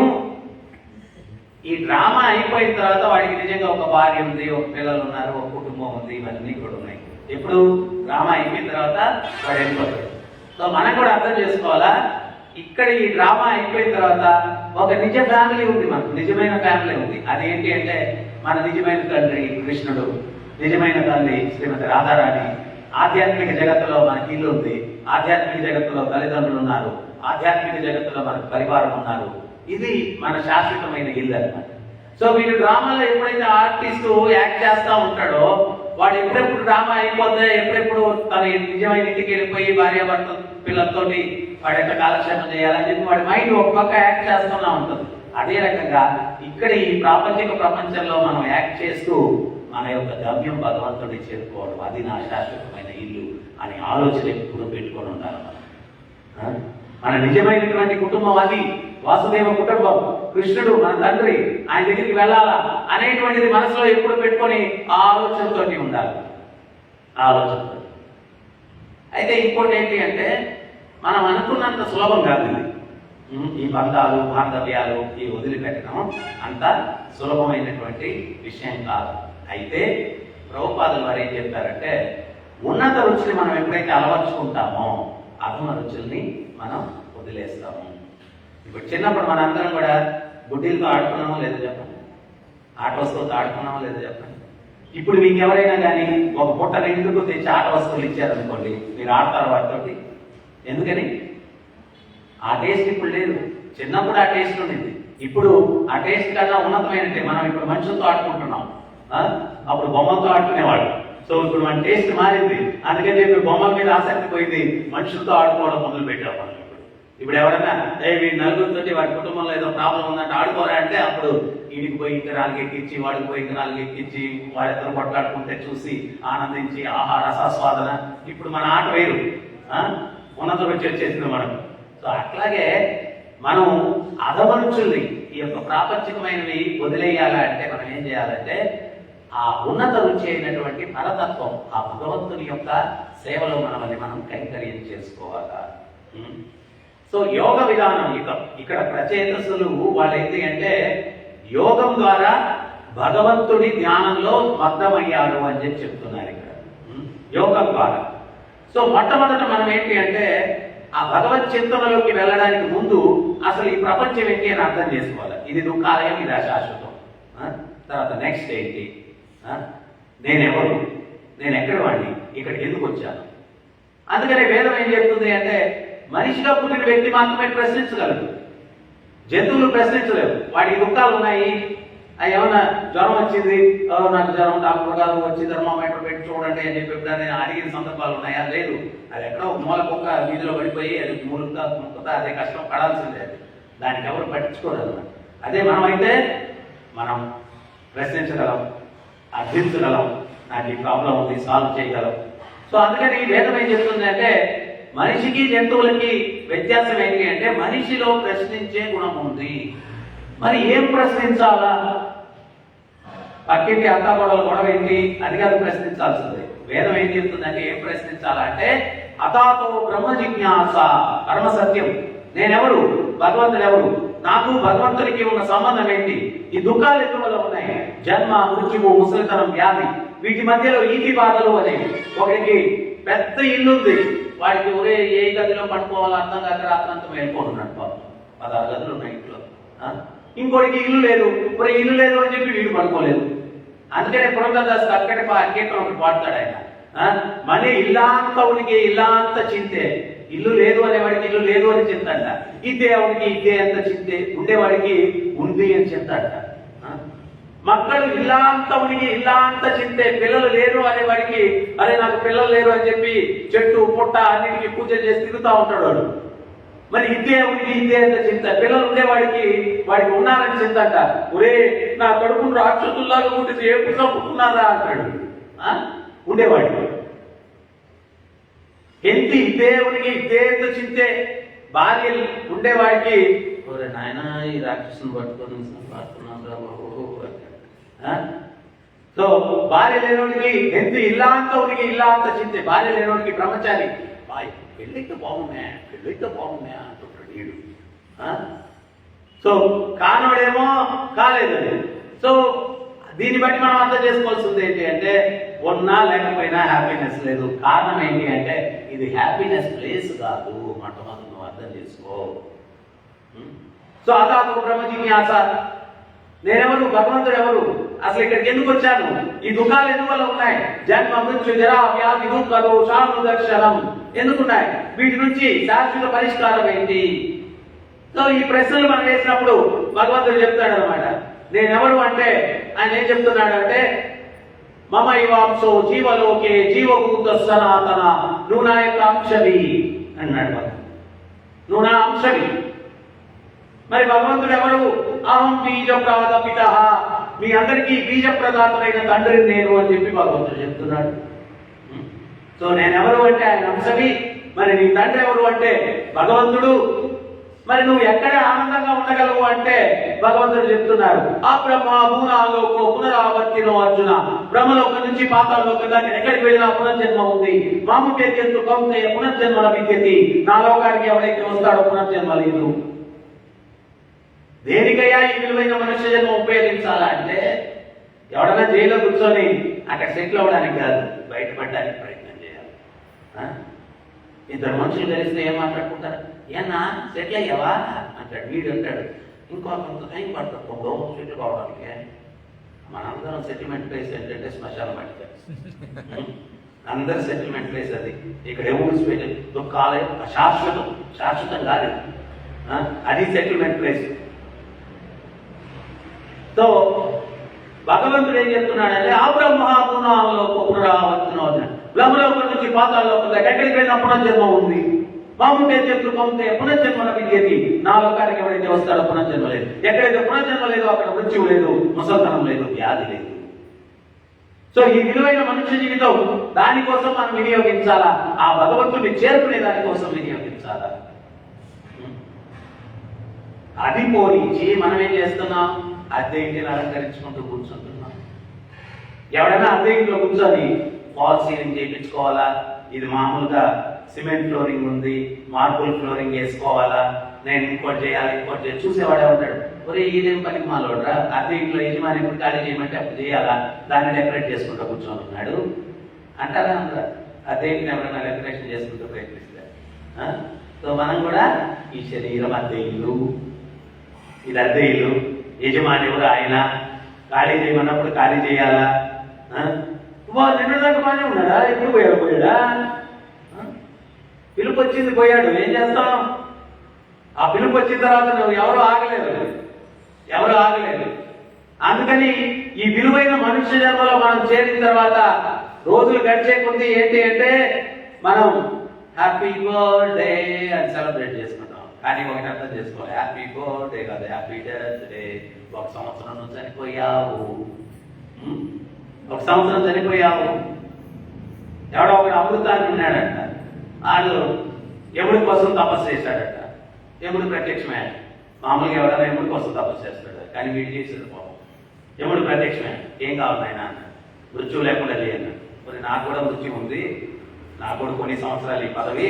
Speaker 1: ఈ డ్రామా అయిపోయిన తర్వాత వాడికి నిజంగా ఒక భార్య ఉంది, ఒక పిల్లలు ఉన్నారు, ఒక కుటుంబం ఉంది, ఇవన్నీ కూడా ఉన్నాయి. ఎప్పుడు డ్రామా అయిపోయిన తర్వాత వాడు వెళ్ళిపోతాడు. సో మనం కూడా అర్థం చేసుకోవాలా, ఇక్కడ ఈ డ్రామా అయిపోయిన తర్వాత ఒక నిజ ఫ్యామిలీ ఉంది, మనకు నిజమైన ఫ్యామిలీ ఉంది. అదేంటి అంటే మన నిజమైన తండ్రి కృష్ణుడు, నిజమైన తల్లి శ్రీమతి రాధారాణి, ఆధ్యాత్మిక జగత్తులో మనకి ఇల్లు ఉంది, ఆధ్యాత్మిక జగత్తులో తల్లిదండ్రులు ఉన్నారు, ఆధ్యాత్మిక జగత్తులో మనకు పరివారం ఉన్నారు. ఇది మన శాశ్వతమైన ఇల్లు అన్నమాట. సో వీడు డ్రామాలో ఎప్పుడైతే ఆర్టిస్టు యాక్ట్ చేస్తూ ఉంటాడో వాడు ఎప్పుడెప్పుడు డ్రామా అయిపోతే ఎప్పుడెప్పుడు తన నిజమైన ఇంటికి వెళ్ళిపోయి భార్యాభర్త పిల్లలతోటి వాడు ఎంత కాలక్షేపం చేయాలని చెప్పి వాడి మైండ్ ఒక పక్క యాక్ట్ చేస్తూనే ఉంటుంది. అదే రకంగా ఇక్కడ ఈ ప్రాపంచిక ప్రపంచంలో మనం యాక్ట్ చేస్తూ మన యొక్క గమ్యం భగవంతుడిని చేరుకోవడం, అది నా శాశ్వతమైన ఇల్లు అని ఆలోచన ఎప్పుడు పెట్టుకొని ఉండాలి. మన నిజమైనటువంటి కుటుంబం అది వాసుదేవ కుటుంబం, కృష్ణుడు మన తండ్రి, ఆయన దగ్గరికి వెళ్ళాలా అనేటువంటిది మనసులో ఎప్పుడు పెట్టుకొని ఆ ఆలోచనతో ఉండాలి, ఆలోచనతో. అయితే ఇంకోటి ఏంటి అంటే మనం అనుకున్నంత సులభం కాదు ఈ బంధాలు బాంధవ్యాలు ఈ వదిలిపెట్టడం అంత సులభమైనటువంటి విషయం కాదు. అయితే ప్రభుపాదులు వారు ఏం చెప్తారంటే ఉన్నత రుచిని మనం ఎప్పుడైతే అలవర్చుకుంటామో అధమ రుచుల్ని మనం వదిలేస్తాము. ఇప్పుడు చిన్నప్పుడు మన అందరం కూడా గుడ్డీలతో ఆడుకున్నామో లేదో చెప్పండి, ఆట వస్తువులతో ఆడుకున్నామో లేదో చెప్పండి. ఇప్పుడు మీకు ఎవరైనా కానీ ఒక పూట ఎందుకు తెచ్చి ఆట వస్తువులు ఇచ్చారనుకోండి, మీరు ఆడతారు వాటితోటి. ఎందుకని? ఆ టేస్ట్ ఇప్పుడు లేదు. చిన్నప్పుడు ఆ టేస్ట్ ఉండేది, ఇప్పుడు ఆ టేస్ట్ కన్నా ఉన్నతమైనట్టే. మనం ఇప్పుడు మనుషులతో ఆడుకుంటున్నాం, అప్పుడు బొమ్మలతో ఆడుకునేవాడు. సో ఇప్పుడు మన టేస్ట్ మారింది, అందుకని చెప్పి బొమ్మల మీద ఆసక్తి పోయింది, మనుషులతో ఆడుకోవడం మొదలు పెట్టాం మనం. ఇప్పుడు ఎవరైనా వీడి నలుగురితోటి వాడి కుటుంబంలో ఏదో ప్రాబ్లం ఉందంటే ఆడుకోరా అంటే అప్పుడు వీడికి పోయి ఇంకా 4 ఎక్కించి వాడికి పోయి ఇంకా 4 ఎక్కించి వాడిద్దరు కొట్లాడుకుంటే చూసి ఆనందించి ఆహా రసాస్వాదన. ఇప్పుడు మన ఆట వేరు, ఉన్నత రుచి వచ్చేసింది మనం. సో అట్లాగే మనం అధమరుచుల్ని ఈ యొక్క ప్రాపంచికమైనవి వదిలేయాలా అంటే మనం ఏం చేయాలంటే ఆ ఉన్నత రుచి అయినటువంటి పరతత్వం, ఆ భగవంతుని యొక్క సేవలో మనం కైంకర్యం చేసుకోవాలా. సో యోగ విధానం ఇక్కడ ప్రచేతసులు వాళ్ళైతే అంటే యోగం ద్వారా భగవంతుడి ధ్యానంలో మగ్నమయ్యారు అని చెప్పి చెప్తున్నారు ఇక్కడ యోగం ద్వారా. సో మొట్టమొదట మనం ఏంటి అంటే ఆ భగవత్ చింతనలోకి వెళ్ళడానికి ముందు అసలు ఈ ప్రపంచం ఏంటి అని అర్థం చేసుకోవాలి. ఇది దుఃఖాలయం, ఇది అశాశ్వతం. తర్వాత నెక్స్ట్ ఏంటి, నేనెవరు, నేను ఎక్కడ వాడిని, ఇక్కడికి ఎందుకు వచ్చాను. అందుకనే వేదం ఏం చెప్తుంది అంటే మనిషిగా పుట్టిన వ్యక్తి మాత్రమే ప్రశ్నించగలడు, జంతువులు ప్రశ్నించలేవు. వాడికి దుఃఖాలు ఉన్నాయి, అది ఏమన్నా జ్వరం వచ్చింది, నాకు జ్వరం, డాక్టర్ గారు వచ్చి థర్మామీటర్ పెట్టి చూడండి అని చెప్పి ఎప్పుడైనా నేను అడిగిన సందర్భాలు ఉన్నాయా? లేదు. అది ఎక్కడో మూల కుక్క వీధిలో పడిపోయి అది ములుగుతా అదే కష్టం పడాల్సిందే. అది దానికి ఎవరు పట్టించుకోరు అన్నమాట. అదే మనమైతే మనం ప్రశ్నించగలం, అర్థించగలం, నాకు ఈ ప్రాబ్లం ఉంది, సాల్వ్ చేయగలం. సో అందుకని వేదం ఏం చెప్తుంది అంటే మనిషికి జంతువులకి వ్యత్యాసం ఏంటి అంటే మనిషిలో ప్రశ్నించే గుణం ఉంది. మరి ఏం ప్రశ్నించాలా? పక్కింటి అత్త గొడవలు గొడవ ఏంటి, అది కాదు ప్రశ్నించాల్సింది. వేదం ఏం చెప్తుందంటే ఏం ప్రశ్నించాలంటే అతాతో బ్రహ్మ జిజ్ఞాస, పరమ సత్యం. నేనెవరు, భగవంతుడు ఎవరు, నాకు భగవంతుడికి ఉన్న సంబంధం ఏంటి, ఈ దుఃఖాలు ఎందువల్ల ఉన్నాయి, జన్మ, మృత్యువు, ముసలితనం, వ్యాధి, వీటి మధ్యలో ఈతి బాధలు అనేవి. ఒకరికి పెద్ద ఇల్లు ఉంది, వాడికి ఒరే ఏ గదిలో పడుకోవాలో అర్థం కాక రాత్రంతా వెళ్ళిపోతున్నాడు. 16 గదులు ఉన్నాయి ఇంట్లో. ఇంకోటికి ఇల్లు లేదు, మరి ఇల్లు లేదు అని చెప్పి వీడు పడుకోలేదు. అందుకనే పురంధరదాస్ అక్కడి కీర్తన ఒకటి పాడతాడు ఆయన. మనీ ఇల్లాంత ఉనికి ఇల్లాంత చింతే, ఇల్లు లేదు అనేవాడికి ఇల్లు లేదు అని చింతంట, ఇదే అవునికి ఇదే అంత చింతే, ఉండేవాడికి ఉంది అని చింతంట. మక్కలు ఇల్లాంత ఉనికి ఇల్లాంత చింతే, పిల్లలు లేరు అనేవాడికి అరే నాకు పిల్లలు లేరు అని చెప్పి చెట్టు పుట్ట అన్నిటికీ పూజ చేసి తిరుగుతూ ఉంటాడు వాడు. మరి ఇదే ఉనికి ఇదే అంత చింత, పిల్లలు ఉండేవాడికి వాడికి ఉన్నారని చింతంట. ఒరే నా కడుపును రాక్షసుల్లాగా ఉంటుంది, ఏ పుట్ట పుట్టున్నారా అంటాడు ఉండేవాడికి. ఎంత ఇదే ఉనికి ఇదే అంత చింతే, భార్య ఉండేవాడికి ఒరే నాయన ఈ రాక్షసుని పట్టుకొని సో భార్య లేనోడికి ఎంత ఇల్లాంత ఉనికి ఇల్లాంత చింతే, భార్య లేనోడికి బ్రహ్మచారి బాయ్ పెళ్ళైతే బాగున్నా అంటుంటాడు వీడు. సో కానోడేమో కాలేదని. సో దీన్ని బట్టి మనం అర్థం చేసుకోవాల్సింది ఏంటి అంటే ఉన్నా లేకపోయినా హ్యాపీనెస్ లేదు. కారణం ఏంటి అంటే ఇది హ్యాపీనెస్ ప్లేస్ కాదు, మొట్టమొదటి నువ్వు అర్థం చేసుకో. సో అదాకు బ్రహ్మ జిజ్ఞాస, నేనెవరు, భగవంతుడు ఎవరు, అసలు ఇక్కడికి ఎందుకు వచ్చాను, ఈ దుఃఖాలు ఎందువల్ల ఉన్నాయి, జన్మ, మృత్యు, జరా, వ్యాధి, దుఃఖ, దోషాలు, దర్శనం ఎందుకున్నాయి, వీటి నుంచి శాశ్వత పరిష్కారం ఏంటి. సో ఈ ప్రశ్నలు మనం వేసినప్పుడు భగవంతుడు చెప్తాడు అనమాట. నేనెవరు అంటే ఆయన ఏం చెప్తున్నాడు అంటే మమ ఇవాంశో జీవలోకే జీవభూత సనాతన, నువ్వు నా యొక్క అంశవి అన్నాడు. నువ్వు నా అంశవి. మరి భగవంతుడు ఎవరు, అహం బీజ ప్రాదపిత, మీ అందరికీ బీజ ప్రదాతమైన తండ్రిని నేను అని చెప్పి భగవంతుడు చెప్తున్నాడు. సో నేనెవరు అంటే ఆయన అంశవి. మరి నీ తండ్రి ఎవరు అంటే భగవంతుడు. మరి నువ్వు ఎక్కడ ఆనందంగా ఉండగలవు అంటే భగవంతుడు చెప్తున్నారు. ఆ బ్రహ్మ భూనాలోకో పునరావర్తినో అర్జున, బ్రహ్మలోకం నుంచి పాతాళలోకం దాన్ని ఎక్కడికి వెళ్ళినా పునర్జన్మ ఉంది. మాము పేరు కౌంతేయ పునర్జన్మల విద్యతి, నా లోకానికి ఎవరైతే వస్తాడో పునర్జన్మ లేదు. దేనికయ్యా ఈ విలువైన మనుష్య జన్మ ఉపయోగించాలా అంటే ఎవడన్నా జైల్లో కూర్చొని అక్కడ సెటిల్ అవ్వడానికి కాదు, బయటపడడానికి ప్రయత్నం చేయాలి. ఇద్దరు మనుషులు కలిస్తే ఏం మాట్లాడుకుంటారు, ఏనా సెటిల్ అయ్యావా అంటాడు. వీడు అంటాడు ఇంకో కొంత టైం పడుతుంది సెటిల్ కావడానికి. మనందరం సెటిల్మెంట్ ప్లేస్ ఏంటంటే శ్మశానం పట్టిక, అందరు సెటిల్మెంట్ ప్లేస్ అది. ఇక్కడ ఊడిసిపోయి దుఃఖాలే శాశ్వతం కాదు, అది సెటిల్మెంట్ ప్లేస్. సో భగవంతుడు ఏం చెప్తున్నాడంటే ఆ బ్రహ్మలో పునరావర్తనం, బ్రహ్మలోకం నుంచి పాతాళలోకం ఎక్కడికి వెళ్ళినా పునర్జన్మ ఉంది. మామూలు చెట్లు పంపితే పునర్జన్మల విద్యతి, నా లోకానికి ఎవరైతే వస్తాడో పునర్జన్మ లేదు. ఎక్కడైతే పునర్జన్మ లేదో అక్కడ మృత్యువు లేదు, ముసల్తనం లేదు, వ్యాధి లేదు. సో ఈ విలువైన మనుష్య జీవితం దానికోసం మనం వినియోగించాలా, ఆ భగవంతుడిని చేరుకునే దానికోసం వినియోగించాలా. అది పోలించి మనం ఏం చేస్తున్నాం, అద్దె ఇంటిని అలంకరించుకుంటూ కూర్చుంటున్నాం. ఎవడైనా అద్దె ఇంట్లో కూర్చొని ఫాల్ సీలింగ్ చేయించుకోవాలా, ఇది మామూలుగా సిమెంట్ ఫ్లోరింగ్ ఉంది, మార్బుల్ ఫ్లోరింగ్ వేసుకోవాలా, నేను ఇంకోటి చేయాలి ఇంకోటి చేయాలి. చూసేవాడే ఉంటాడు, ఒరే ఇదేం పనికి మాలోడ్రా, అదే ఇంట్లో యజమాని ఇప్పుడు ఖాళీ చేయమంటే అప్పుడు చేయాలా, దాన్ని డెకరేట్ చేసుకుంటూ కూర్చొని ఉన్నాడు అంటారా అందరూ? అదే ఎవరైనా డెకరేషన్ చేసుకుంటూ ప్రయత్నిస్తారు. సో మనం కూడా ఈ శరీరం అద్దె ఇల్లు, ఇది అద్దె ఇల్లు, యజమాని ఎవరు ఆయన, ఖాళీ చేయమన్నప్పుడు ఖాళీ చేయాలా? నిన్న దాకా బాగానే ఉన్నాడా, ఇప్పుడు పోయాడా? పిలుపు వచ్చింది పోయాడు, ఏం చేస్తాం? ఆ పిలుపు వచ్చిన తర్వాత నువ్వు ఎవరు ఆగలేదు. అందుకని ఈ విలువైన మనుష్య జన్మలో మనం చేరిన తర్వాత రోజులు గడిచే కొద్ది ఏంటి అంటే మనం హ్యాపీ బర్త్డే అని సెలబ్రేట్ చేసుకుంటాం. కానీ ఒకటి అర్థం చేసుకోవాలి, హ్యాపీ బర్త్డే కాదు, హ్యాపీ బర్త్డే. ఒక సంవత్సరం నువ్వు చనిపోయావు, ఎవడో ఒకడు అమృతాన్ని ఉన్నాడంట, వాడు ఎముడి కోసం తపస్సు చేశాడట. ఎముడు ప్రత్యక్షమయ్యాడు. మామూలుగా ఎవడైనా ఎముడి కోసం తపస్సు చేస్తాడు, కానీ వీడు చేసాడు పాపం. ఎముడు ప్రత్యక్షమయ్యాడు, ఏం కావాలి ఆయన అన్నాడు, మృత్యువు లేకుండా చేయన్నాడు. మరి నాకు కూడా మృత్యు ఉంది, నాకు కూడా కొన్ని సంవత్సరాలు ఈ పదవి,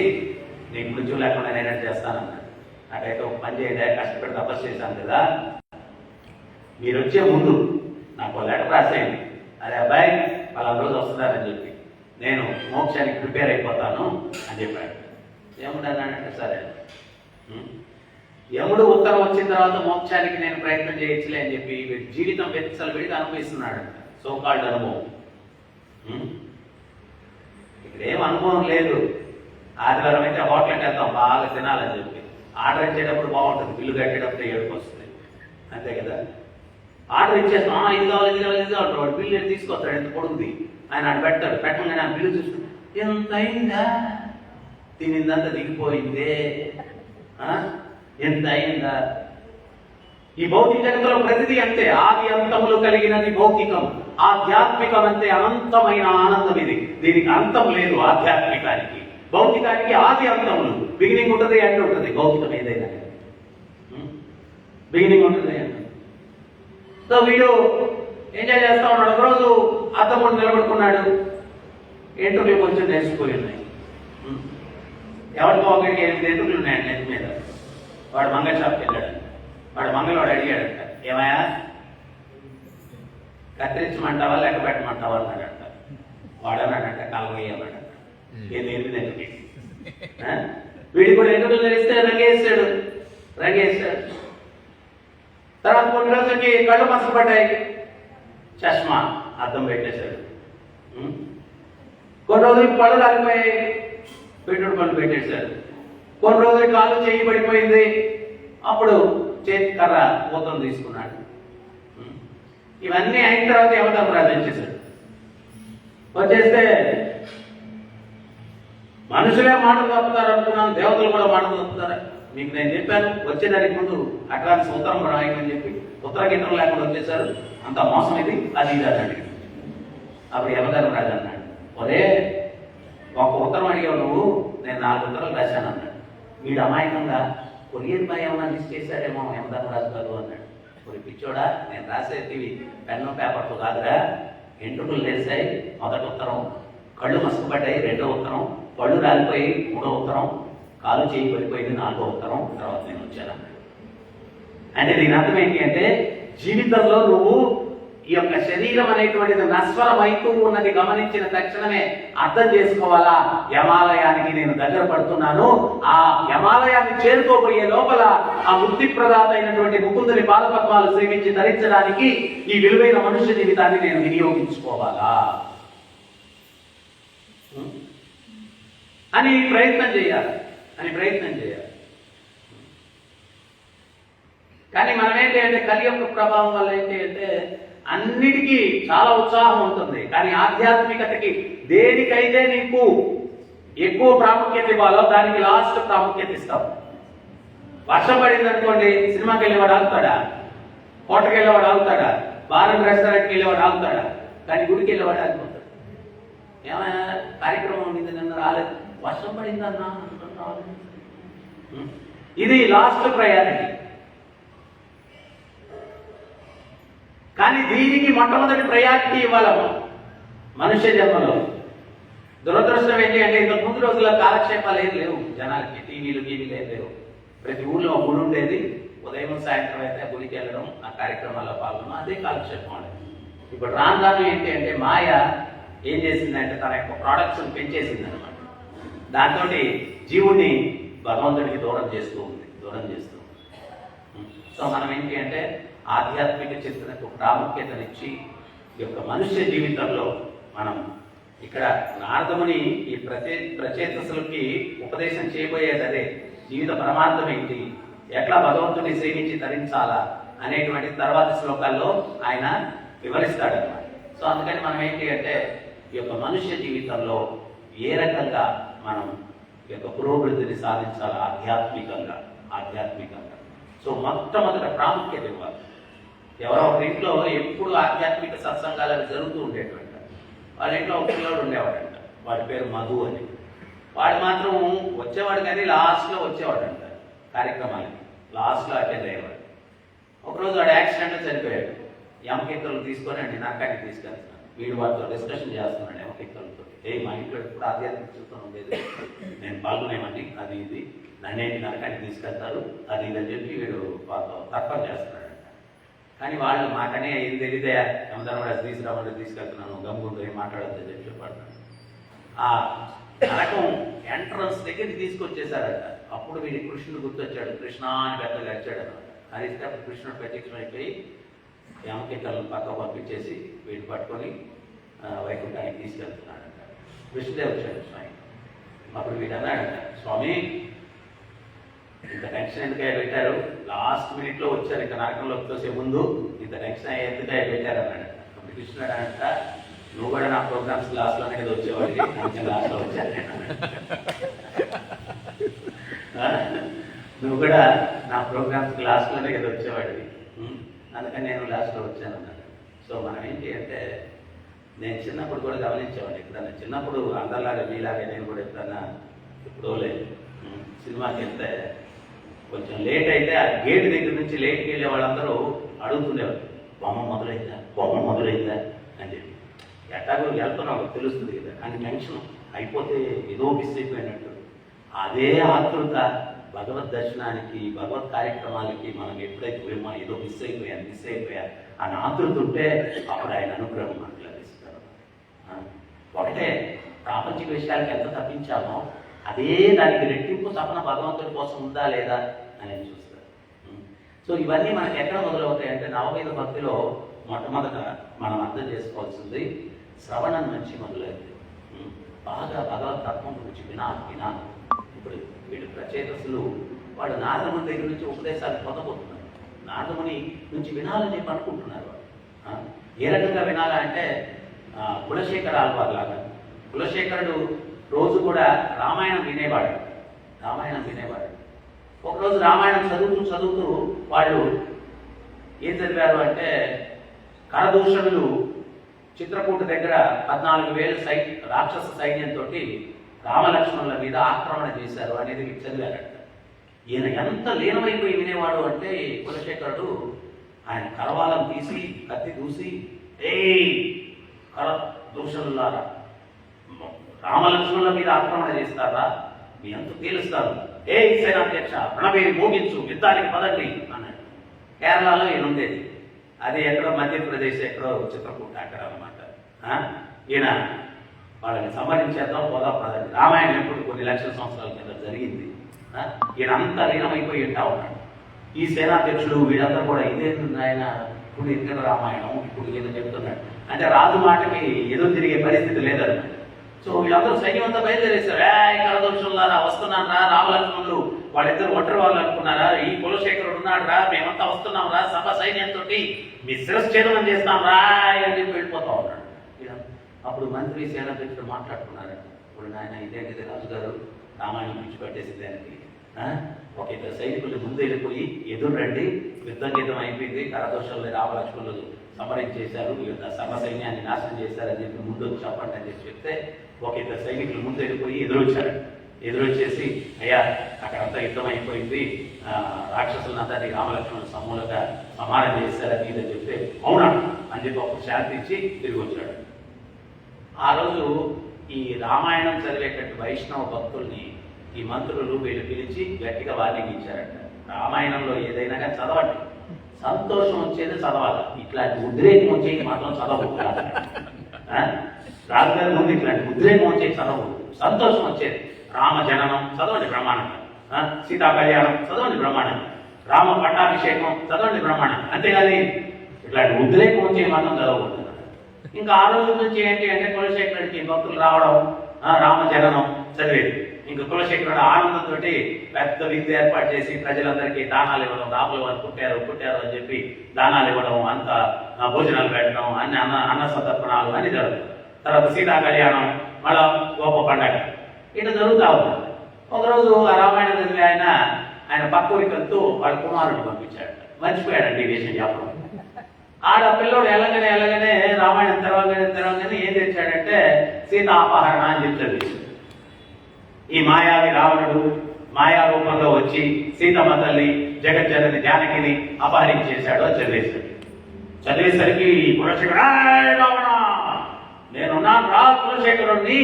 Speaker 1: నీకు మృత్యువు లేకుండా నేనేం చేస్తానన్నాడు. నాకైతే ఒక పని చేయండి, కష్టపడి తపస్సు చేశాను కదా, మీరు వచ్చే ముందు నాకు లెటర్ రాసేయండి, అరే అబ్బాయి వాళ్ళ రోజు వస్తున్నారని చెప్పి నేను మోక్షానికి ప్రిపేర్ అయిపోతాను అని చెప్పాడు. యముడు అన్నాడంటే సరే. యముడు ఉత్తరం వచ్చిన తర్వాత మోక్షానికి నేను ప్రయత్నం చేయొచ్చులే అని చెప్పి జీవితం వెచ్చలు విడిగా అనుభవిస్తున్నాడు. సోకాల్డ్ అనుభవం. ఇక్కడ ఏం అనుభవం లేదు. ఆదివారం అయితే హోటల్కి వెళ్తాం బాగా తినాలని చెప్పి, ఆర్డర్ ఇచ్చేటప్పుడు బాగుంటుంది, బిల్లు కట్టేటప్పుడు ఏడుపు వస్తుంది, అంతే కదా. ఆర్డర్ ఇచ్చేస్తాం, ఇది కావాలి వాడు బిల్లు తీసుకొస్తాడు, ఎంత పొడుగుది ఆయన అటు పెట్టాడు. పెట్టగానే ఆ బిల్లు చూసుకుంటే ఎంత అయిందా, తినిందంతా దిగిపోయిందే, ఎంత అయిందా. ఈ భౌతిక జగత్తులో ప్రతిదీ అంతే, ఆది అంతములు కలిగినది భౌతికం, ఆధ్యాత్మికం అంతే అనంతమైన ఆనందం ఇది. దీనికి అంతం లేదు. ఆధ్యాత్మికానికి భౌతికానికి ఆది అంతములు, బిగినింగ్ ఉంటుంది ఎండ్ ఉంటుంది. భౌతికం ఏదైనా బిగినింగ్ ఉంటుంది ఎండ్. సో వీడు ఎంజాయ్ చేస్తా ఉన్నాడు. ఒకరోజు అద్దం ముందు నిలబడుకున్నాడు, ఎంట్రుకలు కొంచెం నేర్చుకుపోయి ఉన్నాయి. ఎవరికో ఒకరికి 8 ఎంట్రుకలు ఉన్నాయండి నెత్తి మీద. వాడు మంగళ షాప్కి వెళ్ళాడు. వాడు మంగళవాడు అడిగాడంట, ఏమయ్యా కత్తిరించమంటావా లేక పెట్టమంటావా అన్నాడంట. వాడు అన్నాడంట కలవయ్యన్నాడంట. ఏది ఎంట్రుకి వీడి కూడా ఎంట్రుకలు తెలిస్తే రంగేస్తాడు. తర్వాత కొన్ని రోజులకి కళ్ళు మసపడ్డాయి, చష్మా అద్దం పెట్టేశాడు. కొన్ని రోజులకి పళ్ళు రాలిపోయాయి, పెట్టుడు పళ్ళు పెట్టేశాడు. కొన్ని రోజులకి కాలు చేయి పడిపోయింది, అప్పుడు చేతి కర్ర మూతం తీసుకున్నాడు. ఇవన్నీ అయిన తర్వాత యమధర్మరాజు వచ్చేస్తే మనుషులే మాటలు తప్పుతారు అనుకున్నాను, దేవతలు కూడా మాటలు తప్పుతారా? మీకు నేను చెప్పాను వచ్చేదానికి ముందు అడ్వాన్స్ ఉత్తరం రాయమని చెప్పి ఉత్తర గీతం లేకుండా వచ్చేసారు. అంత మోసం ఇది, అది ఇది అన్నాడు. అప్పుడు యమధర్మరాజు అన్నాడు, ఒరే ఒక ఉత్తరం అడిగావు నువ్వు, నేను 4 ఉత్తరాలు రాశాను అన్నాడు. వీడు అమాయకంగా కొరియర్ బాయ్ ఏమన్నా మిస్ చేశాడేమో యమధర్మరాజు గారు అన్నాడు. కొరి పిచ్చోడా, నేను రాసేది పెన్ను పేపర్తో కాదురా, ఎంట్రుకలు లేసాయి 1వ ఉత్తరం, కళ్ళు మసుకుపడ్డాయి 2వ ఉత్తరం, పళ్ళు రాలిపోయి 3వ ఉత్తరం, కాలు చేయి పడిపోయింది 4వ ఉత్తరం, తర్వాత నేను వచ్చాను. అంటే దీని అర్థం ఏంటి అంటే జీవితంలో నువ్వు ఈ యొక్క శరీరం అనేటువంటిది నశ్వరం అయితూ ఉన్నది గమనించిన తక్షణమే అర్థం చేసుకోవాలా, యమాలయానికి నేను దగ్గర పడుతున్నాను. ఆ యమాలయాన్ని చేరుకోబోయే లోపల ఆ ముక్తి ప్రదాత అయినటువంటి ముకుందుని పాదపద్మాలు సేవించి ధరించడానికి ఈ విలువైన మనుష్య జీవితాన్ని నేను వినియోగించుకోవాలా అని ప్రయత్నం చేయాలి. కానీ మనం ఏంటి అంటే కలియుగ ప్రభావం వల్ల ఏంటి అంటే అన్నిటికీ చాలా ఉత్సాహం ఉంటుంది, కానీ ఆధ్యాత్మికతకి దేనికైతే నీకు ఎక్కువ ప్రాముఖ్యత ఇవ్వాలో దానికి లాస్ట్ ప్రాముఖ్యత ఇస్తాం. వర్షం పడింది అనుకోండి, సినిమాకి వెళ్ళేవాడు ఆగుతాడా, హోటల్కి వెళ్ళేవాడు ఆగుతాడా, బార్ రెస్టారెంట్కి వెళ్ళేవాడు ఆగుతాడా, కానీ గుడికి వెళ్ళేవాడు ఆగిపోతాడు. ఏమైనా కార్యక్రమం ఉంది నిన్న రాలేదు, వర్షం పడిందన్నా రాలేదు. ఇది లాస్ట్ ప్రయారిటీ. కానీ దీనికి మొట్టమొదటి ప్రయారిటీ ఇవ్వాలమ్మా మనుష్య జన్మలో. దురదృష్టం ఏంటి అంటే ఇంతకు ముందు రోజుల్లో కాలక్షేపాలు ఏం లేవు జనాలకి, టీవీలు ఏం లేవు. ప్రతి ఊళ్ళో ఒక గుడి ఉండేది, ఉదయం సాయంత్రం అయితే ఆ గుడికి వెళ్ళడం, ఆ కార్యక్రమాల్లో పాల్గొనడం, అదే కాలక్షేపం అనేది. ఇప్పుడు రాను రాను ఏంటి అంటే మాయ ఏం చేసిందంటే తన యొక్క ప్రొడక్ట్స్ని పెంచేసింది అనమాట. దాంతో జీవుడిని భగవంతుడికి దూరం చేస్తూ ఉంది. సో మనం ఏంటి అంటే ఆధ్యాత్మిక చింతనకు ప్రాముఖ్యతనిచ్చి ఈ యొక్క మనుష్య జీవితంలో మనం ఇక్కడ నారదముని ఈ ప్రచేతసులకి ఉపదేశం చేయబోయేది అదే. జీవిత పరమార్థం ఏంటి, ఎట్లా భగవంతుని సేవించి తరించాలా అనేటువంటి తర్వాత శ్లోకాల్లో ఆయన వివరిస్తాడన్నమాట. సో అందుకని మనం ఏంటి అంటే ఈ యొక్క మనుష్య జీవితంలో ఏ రకంగా మనం ఈ యొక్క పురోభివృద్ధిని సాధించాలా ఆధ్యాత్మికంగా. సో మొట్టమొదట ప్రాముఖ్యత ఇవ్వాలి. ఎవరో ఒక ఇంట్లో ఎప్పుడు ఆధ్యాత్మిక సత్సంగాలు అవి జరుగుతూ ఉండేటువంటి వాళ్ళ ఇంట్లో ఒక పిల్లవాడు ఉండేవాడంట, వాడి పేరు మధు అని. వాడు మాత్రం వచ్చేవాడు కానీ లాస్ట్లో వచ్చేవాడంట కార్యక్రమాలకి, లాస్ట్లో అటెండ్ అయ్యేవాడు. ఒకరోజు వాడు యాక్సిడెంట్లో చనిపోయాడు. యమకింకలు తీసుకొని అండి నరకానికి తీసుకెళ్తున్నాను. వీడు వాటితో డిస్కషన్ చేస్తున్నాడు యమకింకలతో. మా ఇంట్లో ఎప్పుడు ఆధ్యాత్మిక చిత్తం ఉండేది, నేను పాల్గొనేమని అది ఇది, నన్నేంటి నరకానికి తీసుకెళ్తారు అది ఇది అని చెప్పి వీడు తర్పం చేస్తున్నాడంట. కానీ వాళ్ళు మాకనే ఏం తెలియదే, యమధర్మరాజు తీసుకెళ్తున్నాను, గమ్ముంటూ ఏం మాట్లాడద్దని చెప్పి చెప్పాడు. ఆ నరకం ఎంట్రన్స్ దగ్గరికి తీసుకొచ్చేసాడట. అప్పుడు వీడి కృష్ణుడు గుర్తొచ్చాడు. కృష్ణ అని పెద్దగా వచ్చాడు అనమాట. అరిస్తే అప్పుడు కృష్ణుడు ప్రత్యక్షమైపోయి యమకింకలను పక్క పంపించేసి వీడిని పట్టుకొని వైకుంఠానికి తీసుకెళ్తున్నాడంట. కృష్ణుడే వచ్చాడు స్వామి. అప్పుడు వీడు అన్నాడంట, స్వామి ఇంత టెన్షన్ ఎందుకయ్యా పెట్టారు, లాస్ట్ మినిట్లో వచ్చారు, ఇంకా నరకంలోకి తోసే ముందు ఇంత టెన్షన్ ఎందుకయ్యా పెట్టారు అన్నాడంట. అప్పుడు కృష్ణుడు అంట, నువ్వు కూడా నా ప్రోగ్రామ్స్ క్లాస్లోనే కదా వచ్చేవాడికి, మంచి క్లాస్లో వచ్చాను నేను. నువ్వు కూడా నా ప్రోగ్రామ్స్ క్లాస్లోనే కదా వచ్చేవాడివి, అందుకని నేను లాస్ట్లో వచ్చాను అన్నాడు. సో మనం ఏంటి అంటే నేను చిన్నప్పుడు కూడా గమనించేవాడిని. ఎప్పుడన్నా చిన్నప్పుడు అందరిలాగా మీలాగే నేను కూడా ఎప్పుడన్నా ఎప్పుడో లేదు సినిమాకి వెళ్తే కొంచెం లేట్ అయితే ఆ గేట్ దగ్గర నుంచి లేట్కి వెళ్ళే వాళ్ళందరూ అడుగుతుండేవారు, బొమ్మ మొదలైందా అని చెప్పి. ఎట్టాగో వెళ్తున్నావు తెలుస్తుంది కదా, కానీ టెన్షన్ అయిపోతే ఏదో మిస్ అయిపోయినట్టు. అదే ఆతృత భగవద్ దర్శనానికి, భగవత్ కార్యక్రమాలకి మనం ఎప్పుడైతే పోయామో ఏదో మిస్ అయిపోయా అని ఆతృత ఉంటే అప్పుడు ఆయన అనుగ్రహం మనకు లభిస్తారు. ఒకటే ప్రాపంచిక విషయాలకి ఎంత తప్పించామో అదే దానికి రెట్టింపు తపన భగవంతుడి కోసం ఉందా లేదా అనేది చూస్తారు. సో ఇవన్నీ మనకి ఎక్కడ మొదలవుతాయంటే నవవేద భక్తిలో మొట్టమొదట మనం అర్థం చేసుకోవాల్సింది శ్రవణం నుంచి మొదలైంది. బాగా భగవత్ తత్వం గురించి వినాలి. ఇప్పుడు వీళ్ళు ప్రచేతసులు వాళ్ళు నారదముని దగ్గర నుంచి ఉపదేశాలు పొందబోతున్నారు. నారదముని నుంచి వినాలని చెప్పి అనుకుంటున్నారు. ఏ రకంగా వినాలంటే కులశేఖర ఆళ్వార్ లాగా. కులశేఖరుడు రోజు కూడా రామాయణం వినేవాడు. ఒకరోజు రామాయణం చదువుతూ వాళ్ళు ఏం చదివారు అంటే కరదూషణులు చిత్రకూట దగ్గర 14,000 రాక్షస సైన్యంతో రామలక్ష్మణుల మీద ఆక్రమణ చేశారు అనేది చదివారట. ఈయన ఎంత లీనమైపోయి వినేవాడు అంటే కులశేఖరుడు ఆయన కరవాలం తీసి కత్తి దూసి, కర దూషణులారా, రామలక్ష్మణుల మీద ఆక్రమణ చేస్తారా, మీ ఎంత తేలుస్తారు, సేనాధ్యక్ష ప్రణవేరి మోగించు, యుద్ధానికి పదండి అన్నాడు. కేరళలో ఈయన ఉండేది, అది ఎక్కడో మధ్యప్రదేశ్ ఎక్కడో చిత్రకూట అక్కడ అనమాట. ఈయన వాళ్ళని సంహరించేద్దాం పోదా పదండి. రామాయణం ఎప్పుడు కొన్ని లక్షల సంవత్సరాల కింద జరిగింది. ఈయన అంతా లీనమైపోయి ఉంటా ఉన్నాడు. ఈ సేనాధ్యక్షుడు వీళ్ళంతా కూడా ఇదే ఆయన ఇప్పుడు ఇక్కడ రామాయణం ఇప్పుడు ఏదో చెప్తున్నాడు అంటే రాజు మాటకి ఎదురు తిరిగే పరిస్థితి లేదన్నమాట. సో వీళ్ళందరూ సైన్యం అంతా బయలుదేరేశారు. కరదోషులారా వస్తున్నాను రా, రామలక్ష్మణులు వాళ్ళిద్దరు ఒంటరి వాళ్ళు అనుకున్నారా, ఈ కులశేఖరుడు ఉన్నాడు రా, మేమంతా వస్తున్నాం రా, సభ సైన్యంతో మీ శిరశ్ఛేదనం చేస్తాం రా అని చెప్పి వెళ్ళిపోతా ఉన్నాడు. అప్పుడు మంత్రి సేనాధ్యక్షుడు మాట్లాడుకున్నారంట. ఇప్పుడు నాయన ఇదేంటిది రాజుగారు రామాయణం విడిచిపెట్టేసి దానికి ఒక ఇద్దరు సైనికులు ముందు వెళ్ళిపోయి ఎదురు రండి, యుద్ధం గీతం అయిపోయింది, కరదోషాలు రామలక్ష్మణులు సంహరించేశారు, సర్వ సైన్యాన్ని నాశనం చేశారని చెప్పి ముందు చెప్పండి అని చెప్పి చెప్తే ఒక ఇద్దరు సైనికులు ముందు వెళ్ళిపోయి ఎదురొచ్చేసి అయ్యా అక్కడంతా యుద్ధం అయిపోయింది, రాక్షసులందరినీ రామలక్ష్మణులు సమూలంగా సంహారం చేశారని ఇదని చెప్తే అవునా అని చెప్పి ఒక శాంతి ఇచ్చి తిరిగి వచ్చాడు. ఆ రోజు ఈ రామాయణం చదివేటట్టు వైష్ణవ భక్తుల్ని ఈ మంత్రులు వీళ్ళు పిలిచి గట్టిగా వార్నింగ్ ఇచ్చారంట. రామాయణంలో ఏదైనా కానీ చదవండి, సంతోషం వచ్చేది చదవాలి, ఇట్లాంటి ఉద్రేకం వచ్చేది మాత్రం చదవకూడదు. రాజుగారి ముందు ఇట్లాంటి ఉద్రేకం వచ్చేది చదవకూడదు. సంతోషం వచ్చేది రామ జననం చదవండి బ్రహ్మాండంగా, సీతా కళ్యాణం చదవండి బ్రహ్మాండంగా, రామ పట్టాభిషేకం చదవండి బ్రహ్మాండంగా. అంతేగాని ఇట్లాంటి ఉద్రేకం వచ్చేది మాత్రం చదవకూడదు. ఇంకా ఆ రోజు నుంచి ఏంటి అంటే కులశేఖరుడికి భక్తులు రావడం, రామ జననం చదివేది. ఇంకా కులశేఖరుడు ఆనందంతో పెద్ద విందు ఏర్పాటు చేసి ప్రజలందరికీ దానాలు ఇవ్వడం, రాములు వారు పుట్టారు అని చెప్పి దానాలు ఇవ్వడం, అంత భోజనాలు పెట్టడం, అన్న సంతర్పణాలు అన్ని జరుగుతాయి. తర్వాత సీతా కళ్యాణం, మళ్ళా గొప్ప పండగ ఇట్లా జరుగుతూ ఉంటుంది. ఒకరోజు ఆ రామాయణం చదివి ఆయన పక్క ఊరికంతూ వాళ్ళ కుమారుడు పంపించాడు. మర్చిపోయాడండి ఈ విషయం చెప్పడం. ఆడ పిల్లోడు ఎలాగనే రామాయణం తెరవగానే ఏం తెచ్చాడంటే సీత అపహరణ అని చెప్తుంది. ఈ మాయావి రావణుడు మాయా రూపంలో వచ్చి సీతమ్మ తల్లి జగజ్జనని జానకిని అపహరించేశాడు అని చదివేసరికి కులశేఖరుడు, రావణ నేనున్నాను రా, కులశేఖరుడిని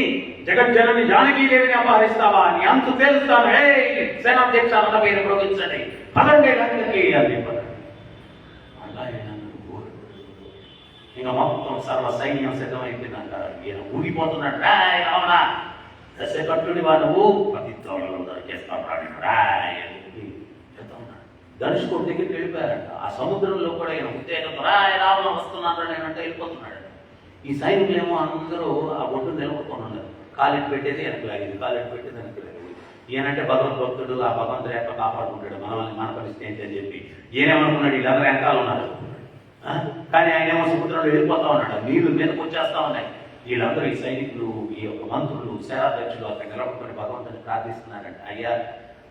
Speaker 1: జగజ్జనని జానకీదేవిని అపహరిస్తావా, నీ అంతు తెలుస్తాను, సేనాధ్యక్ష అన్న పేరు ప్రోగించండి, పదండి రంగకి అని చెప్పారు. ఇంకా మొత్తం సర్వ సైన్యం సిద్ధమైపోయిందంట. ఈయన ఊగిపోతున్నాడు, రావణ దశకట్టుడి నువ్వు పతిత్వంలో దొరికేస్తాను రాయ్ అని చెప్పి చెప్తా ఉన్నాడు. ధనుష్కోటి దగ్గరికి వెళ్ళిపోయారంట. ఆ సముద్రంలో కూడా ఈయన ఉత్తేజంతో రావణ వస్తున్నాడు నేనంటే వెళ్ళిపోతున్నాడు. ఈ సైనికులేమో అందరూ ఆ ఒడ్డు నిలబడుకొని ఉన్నారు. కాలెట్టు పెట్టేది వెనక్కి లాగేది, కాలెట్టు పెట్టేది వెనక్కి లాగేది. ఈయనంటే భగవద్భక్తుడు, ఆ భగవంతుడు ఎక్కడ కాపాడుకుంటాడు మన పరిస్థితి ఏంటి అని చెప్పి ఈయనేమనుకున్నాడు, వీళ్ళందరూ వెనకాల ఉన్నారు. కానీ ఆయనేమో సముద్రంలో వెళ్ళిపోతా ఉన్నాడు. నీళ్లు మీదకి వచ్చేస్తా ఉన్నాయి. వీళ్ళందరూ ఈ సైనికులు, ఈ యొక్క మంత్రులు, సేనాధ్యక్షులు అక్కడ నిలబడుకొని భగవంతుని ప్రార్థిస్తున్నారంట. అయ్యా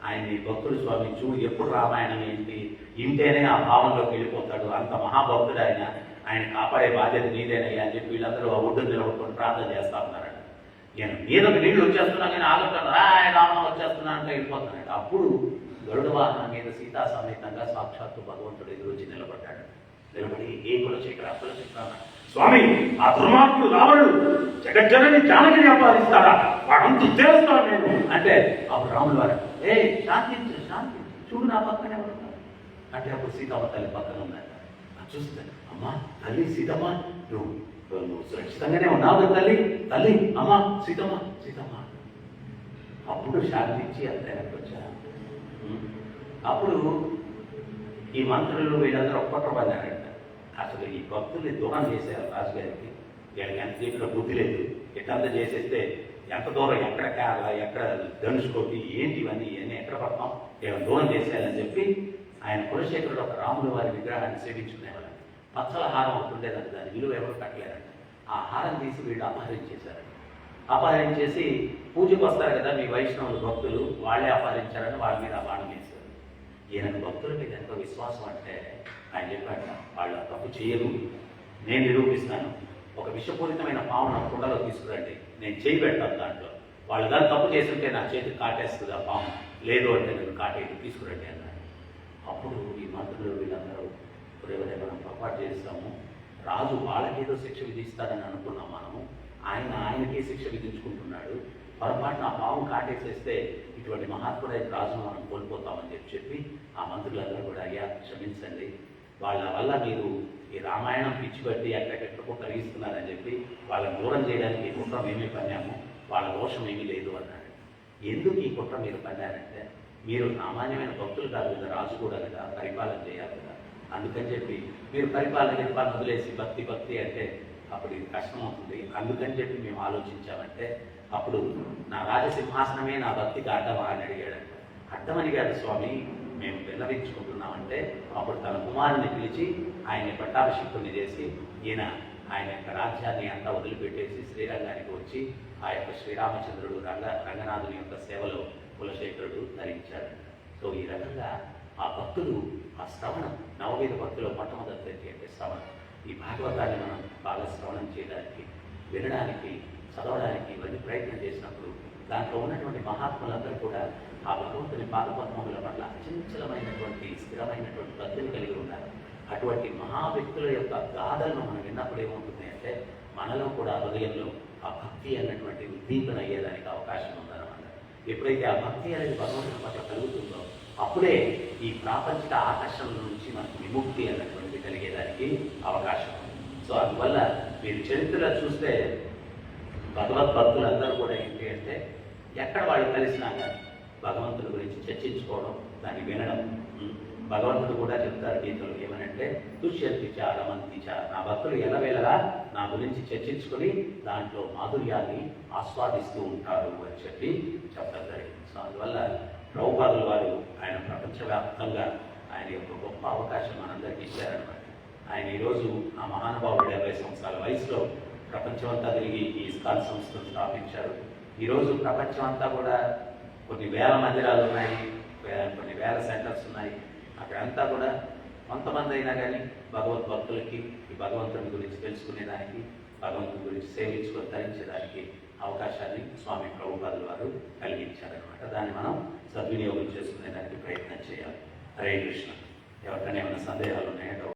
Speaker 1: ఆయన్ని భక్తుడు స్వామి చూడు, ఎప్పుడు రామాయణం ఏంటి ఇంటేనే ఆ భావంలోకి వెళ్ళిపోతాడు, అంత మహాభక్తుడు ఆయన కాపాడే బాధ్యత నీదేనయ్యా అని చెప్పి వీళ్ళందరూ ఆ ఒడ్డు నిలబడుకొని ప్రార్థన చేస్తా ఉన్నారంట. ఈయన మీదకి నీళ్లు వచ్చేస్తున్నా కానీ ఆగుతాడు, రావణ వచ్చేస్తున్నా అంటే వెళ్ళిపోతున్నాడు. అప్పుడు గరుడ వాహనం మీద సీతా సమేతంగా సాక్షాత్తు భగవంతుడు ఎదురొచ్చి నిలబడ్డాడు. నిలబడి ఏ కులశేఖర స్వామి, ఆ దుర్మార్గుడు రావణుడు జగజ్జనని జానకిని అపహరిస్తాడా, వాడంతా చేస్తాను నేను అంటే అప్పుడు రాములు వారు శాంతించు చూడు నా పక్కనే ఉన్నారు అంటే అప్పుడు సీతమ్మ తల్లి పక్కన ఉన్నాడు. చూస్తే అమ్మా తల్లి సీతమ్మ నువ్వు సురక్షితంగానే ఉన్నావు తల్లి తల్లి అమ్మా సీతమ్మ అప్పుడు శాంతించి అంత వెనక్కి వచ్చారు. అప్పుడు ఈ మంత్రులు వీళ్ళందరూ ఒక్కటి పడ్డారంట. అసలు ఈ భక్తుల్ని దూరం చేశారు రాజుగారికి. వీళ్ళకి ఎంత దీంట్లో బుద్ధి లేదు, ఇట్టంతా చేసేస్తే ఎంత దూరం, ఎక్కడ కేరళ, ఎక్కడ ధనుష్కోటి, ఏంటి ఇవన్నీ ఎక్కడ పడతాం, వీళ్ళని దూరం చేసేయాలని చెప్పి ఆయన కులశేఖరుడు ఒక రాముల వారి విగ్రహాన్ని సేవించుకునేవాళ్ళని. పచ్చల హారం అవుతుండేదంట, దాని విలువ ఎవరు కట్టలేరంట. ఆ హారం తీసి వీళ్ళు అపహరించేశారంట. అపహరించేసి పూజకు వస్తారు కదా మీ వైష్ణవులు భక్తులు, వాళ్ళే అపహరించారని వాళ్ళ మీద ఆ బాణం వేశారు. ఈయనకు భక్తుల మీద ఎంతో విశ్వాసం అంటే ఆయన చెప్పాట, వాళ్ళు తప్పు చేయరు, నేను నిరూపిస్తాను. ఒక విషపూరితమైన పావును కుండలో తీసుకురండి, నేను చేయి పెడతాను దాంట్లో. వాళ్ళు దాన్ని తప్పు చేస్తుంటే నా చేతికి కాటేస్తుంది ఆ పాము, లేదు అంటే నేను కాటేది తీసుకురండి అన్నాడు. అప్పుడు ఈ మంత్రులు వీళ్ళందరూ ఎవరైనా మనం పొరపాటు చేస్తాము, రాజు వాళ్ళకేదో శిక్ష విధిస్తారని అనుకున్నాం మనము, ఆయనకే శిక్ష విధించుకుంటున్నాడు, పొరపాటున ఆ పాము కాటేసేస్తే ఇటువంటి మహాత్ముడైన రాజును మనం కోల్పోతామని చెప్పి ఆ మంత్రులందరూ కూడా అయ్యా క్షమించండి, వాళ్ళ వల్ల మీరు ఈ రామాయణం పిచ్చిబట్టి ఎక్కడెక్కడికో కలిగిస్తున్నారని చెప్పి వాళ్ళని దూరం చేయడానికి ఈ కుట్ర మేమే పన్నాము, వాళ్ళ దోషం ఏమీ లేదు అన్నాడు. ఎందుకు ఈ కుట్ర మీరు పన్నారంటే మీరు సామాన్యమైన భక్తులు కాదు కదా, రాజు కూడా కదా, పరిపాలన చేయాలి కదా, అందుకని చెప్పి మీరు పరిపాలన వదిలేసి భక్తి అంటే అప్పుడు ఇది కష్టమవుతుంది, అందుకని చెప్పి మేము ఆలోచించామంటే అప్పుడు నా రాజసింహాసనమే నా భక్తికి అడ్డమా అని అడిగాడంట. అడ్డమని కాదు స్వామి, మేము విన్నవించుకుంటున్నామంటే అప్పుడు తన కుమారుని పిలిచి ఆయన్ని పట్టాభిషిక్తుని చేసి ఈయన ఆయన యొక్క రాజ్యాన్ని అంతా వదిలిపెట్టేసి శ్రీరంగానికి వచ్చి ఆ యొక్క శ్రీరామచంద్రుడు రంగనాథుని యొక్క సేవలో కులశేఖరుడు ధరించాడు. సో ఈ రకంగా ఆ భక్తులు ఆ శ్రవణం, నవవేద భక్తులు మొట్టమొదటి అంటే శ్రవణం, ఈ భాగవతాన్ని మనం బాగా శ్రవణం చేయడానికి, వినడానికి, చదవడానికి ఇవన్నీ ప్రయత్నం చేసినప్పుడు దాంట్లో ఉన్నటువంటి మహాత్ములందరూ కూడా ఆ భగవంతుని పాదపద్మముల పట్ల అచంచలమైనటువంటి స్థిరమైనటువంటి భక్తిని కలిగి ఉన్నారు. అటువంటి మహా వ్యక్తుల యొక్క గాథలను మనం విన్నప్పుడు ఏమవుతుంది అంటే మనలో కూడా హృదయంలో ఆ భక్తి అన్నటువంటి ఉద్దీపన అయ్యేదానికి అవకాశం ఉందన్నమాట. ఎప్పుడైతే ఆ భక్తి అనేది భగవంతుని పట్ల కలుగుతుందో అప్పుడే ఈ ప్రాపంచిక ఆకర్షణల నుంచి మనకు విముక్తి అన్నటువంటిది కలిగేదానికి అవకాశం ఉంది. సో అందువల్ల మీరు చరిత్రలో చూస్తే భగవద్భక్తులందరూ కూడా ఏంటి అంటే ఎక్కడ వాళ్ళు కలిసినా కానీ భగవంతుడి గురించి చర్చించుకోవడం, దాన్ని వినడం. భగవంతుడు కూడా చెప్తారు గీతలు ఏమనంటే తుష్యంతిచ రమంతిచ, నా భక్తులు ఎలవేళలా నా గురించి చర్చించుకొని దాంట్లో మాధుర్యాన్ని ఆస్వాదిస్తూ ఉంటారు అని చెప్పి చెప్పడం జరిగింది. సో అందువల్ల ప్రభుపాదుల వారు ఆయన ప్రపంచవ్యాప్తంగా ఆయన యొక్క గొప్ప అవకాశం మనందరికీ ఇచ్చారనమాట. ఆయన ఈరోజు ఆ మహానుభావుడు 70 సంవత్సరాల వయసులో ప్రపంచమంతా తిరిగి ఈ ఇస్కాన్ సంస్థను స్థాపించారు. ఈరోజు ప్రపంచం అంతా కూడా కొన్ని వేల మందిరాలు ఉన్నాయి, కొన్ని వేల సెంటర్స్ ఉన్నాయి. అక్కడంతా కూడా కొంతమంది అయినా కానీ భగవద్భక్తులకి ఈ భగవంతుని గురించి తెలుసుకునేదానికి, భగవంతుని గురించి సేవించుకొని ధరించేదానికి అవకాశాన్ని స్వామి ప్రభుపాదుల వారు కలిగించారనమాట. దాన్ని మనం సద్వినియోగం చేసుకునేదానికి ప్రయత్నం చేయాలి. హరే కృష్ణ. ఎవరికైనా ఏమైనా సందేహాలు ఉన్నాయో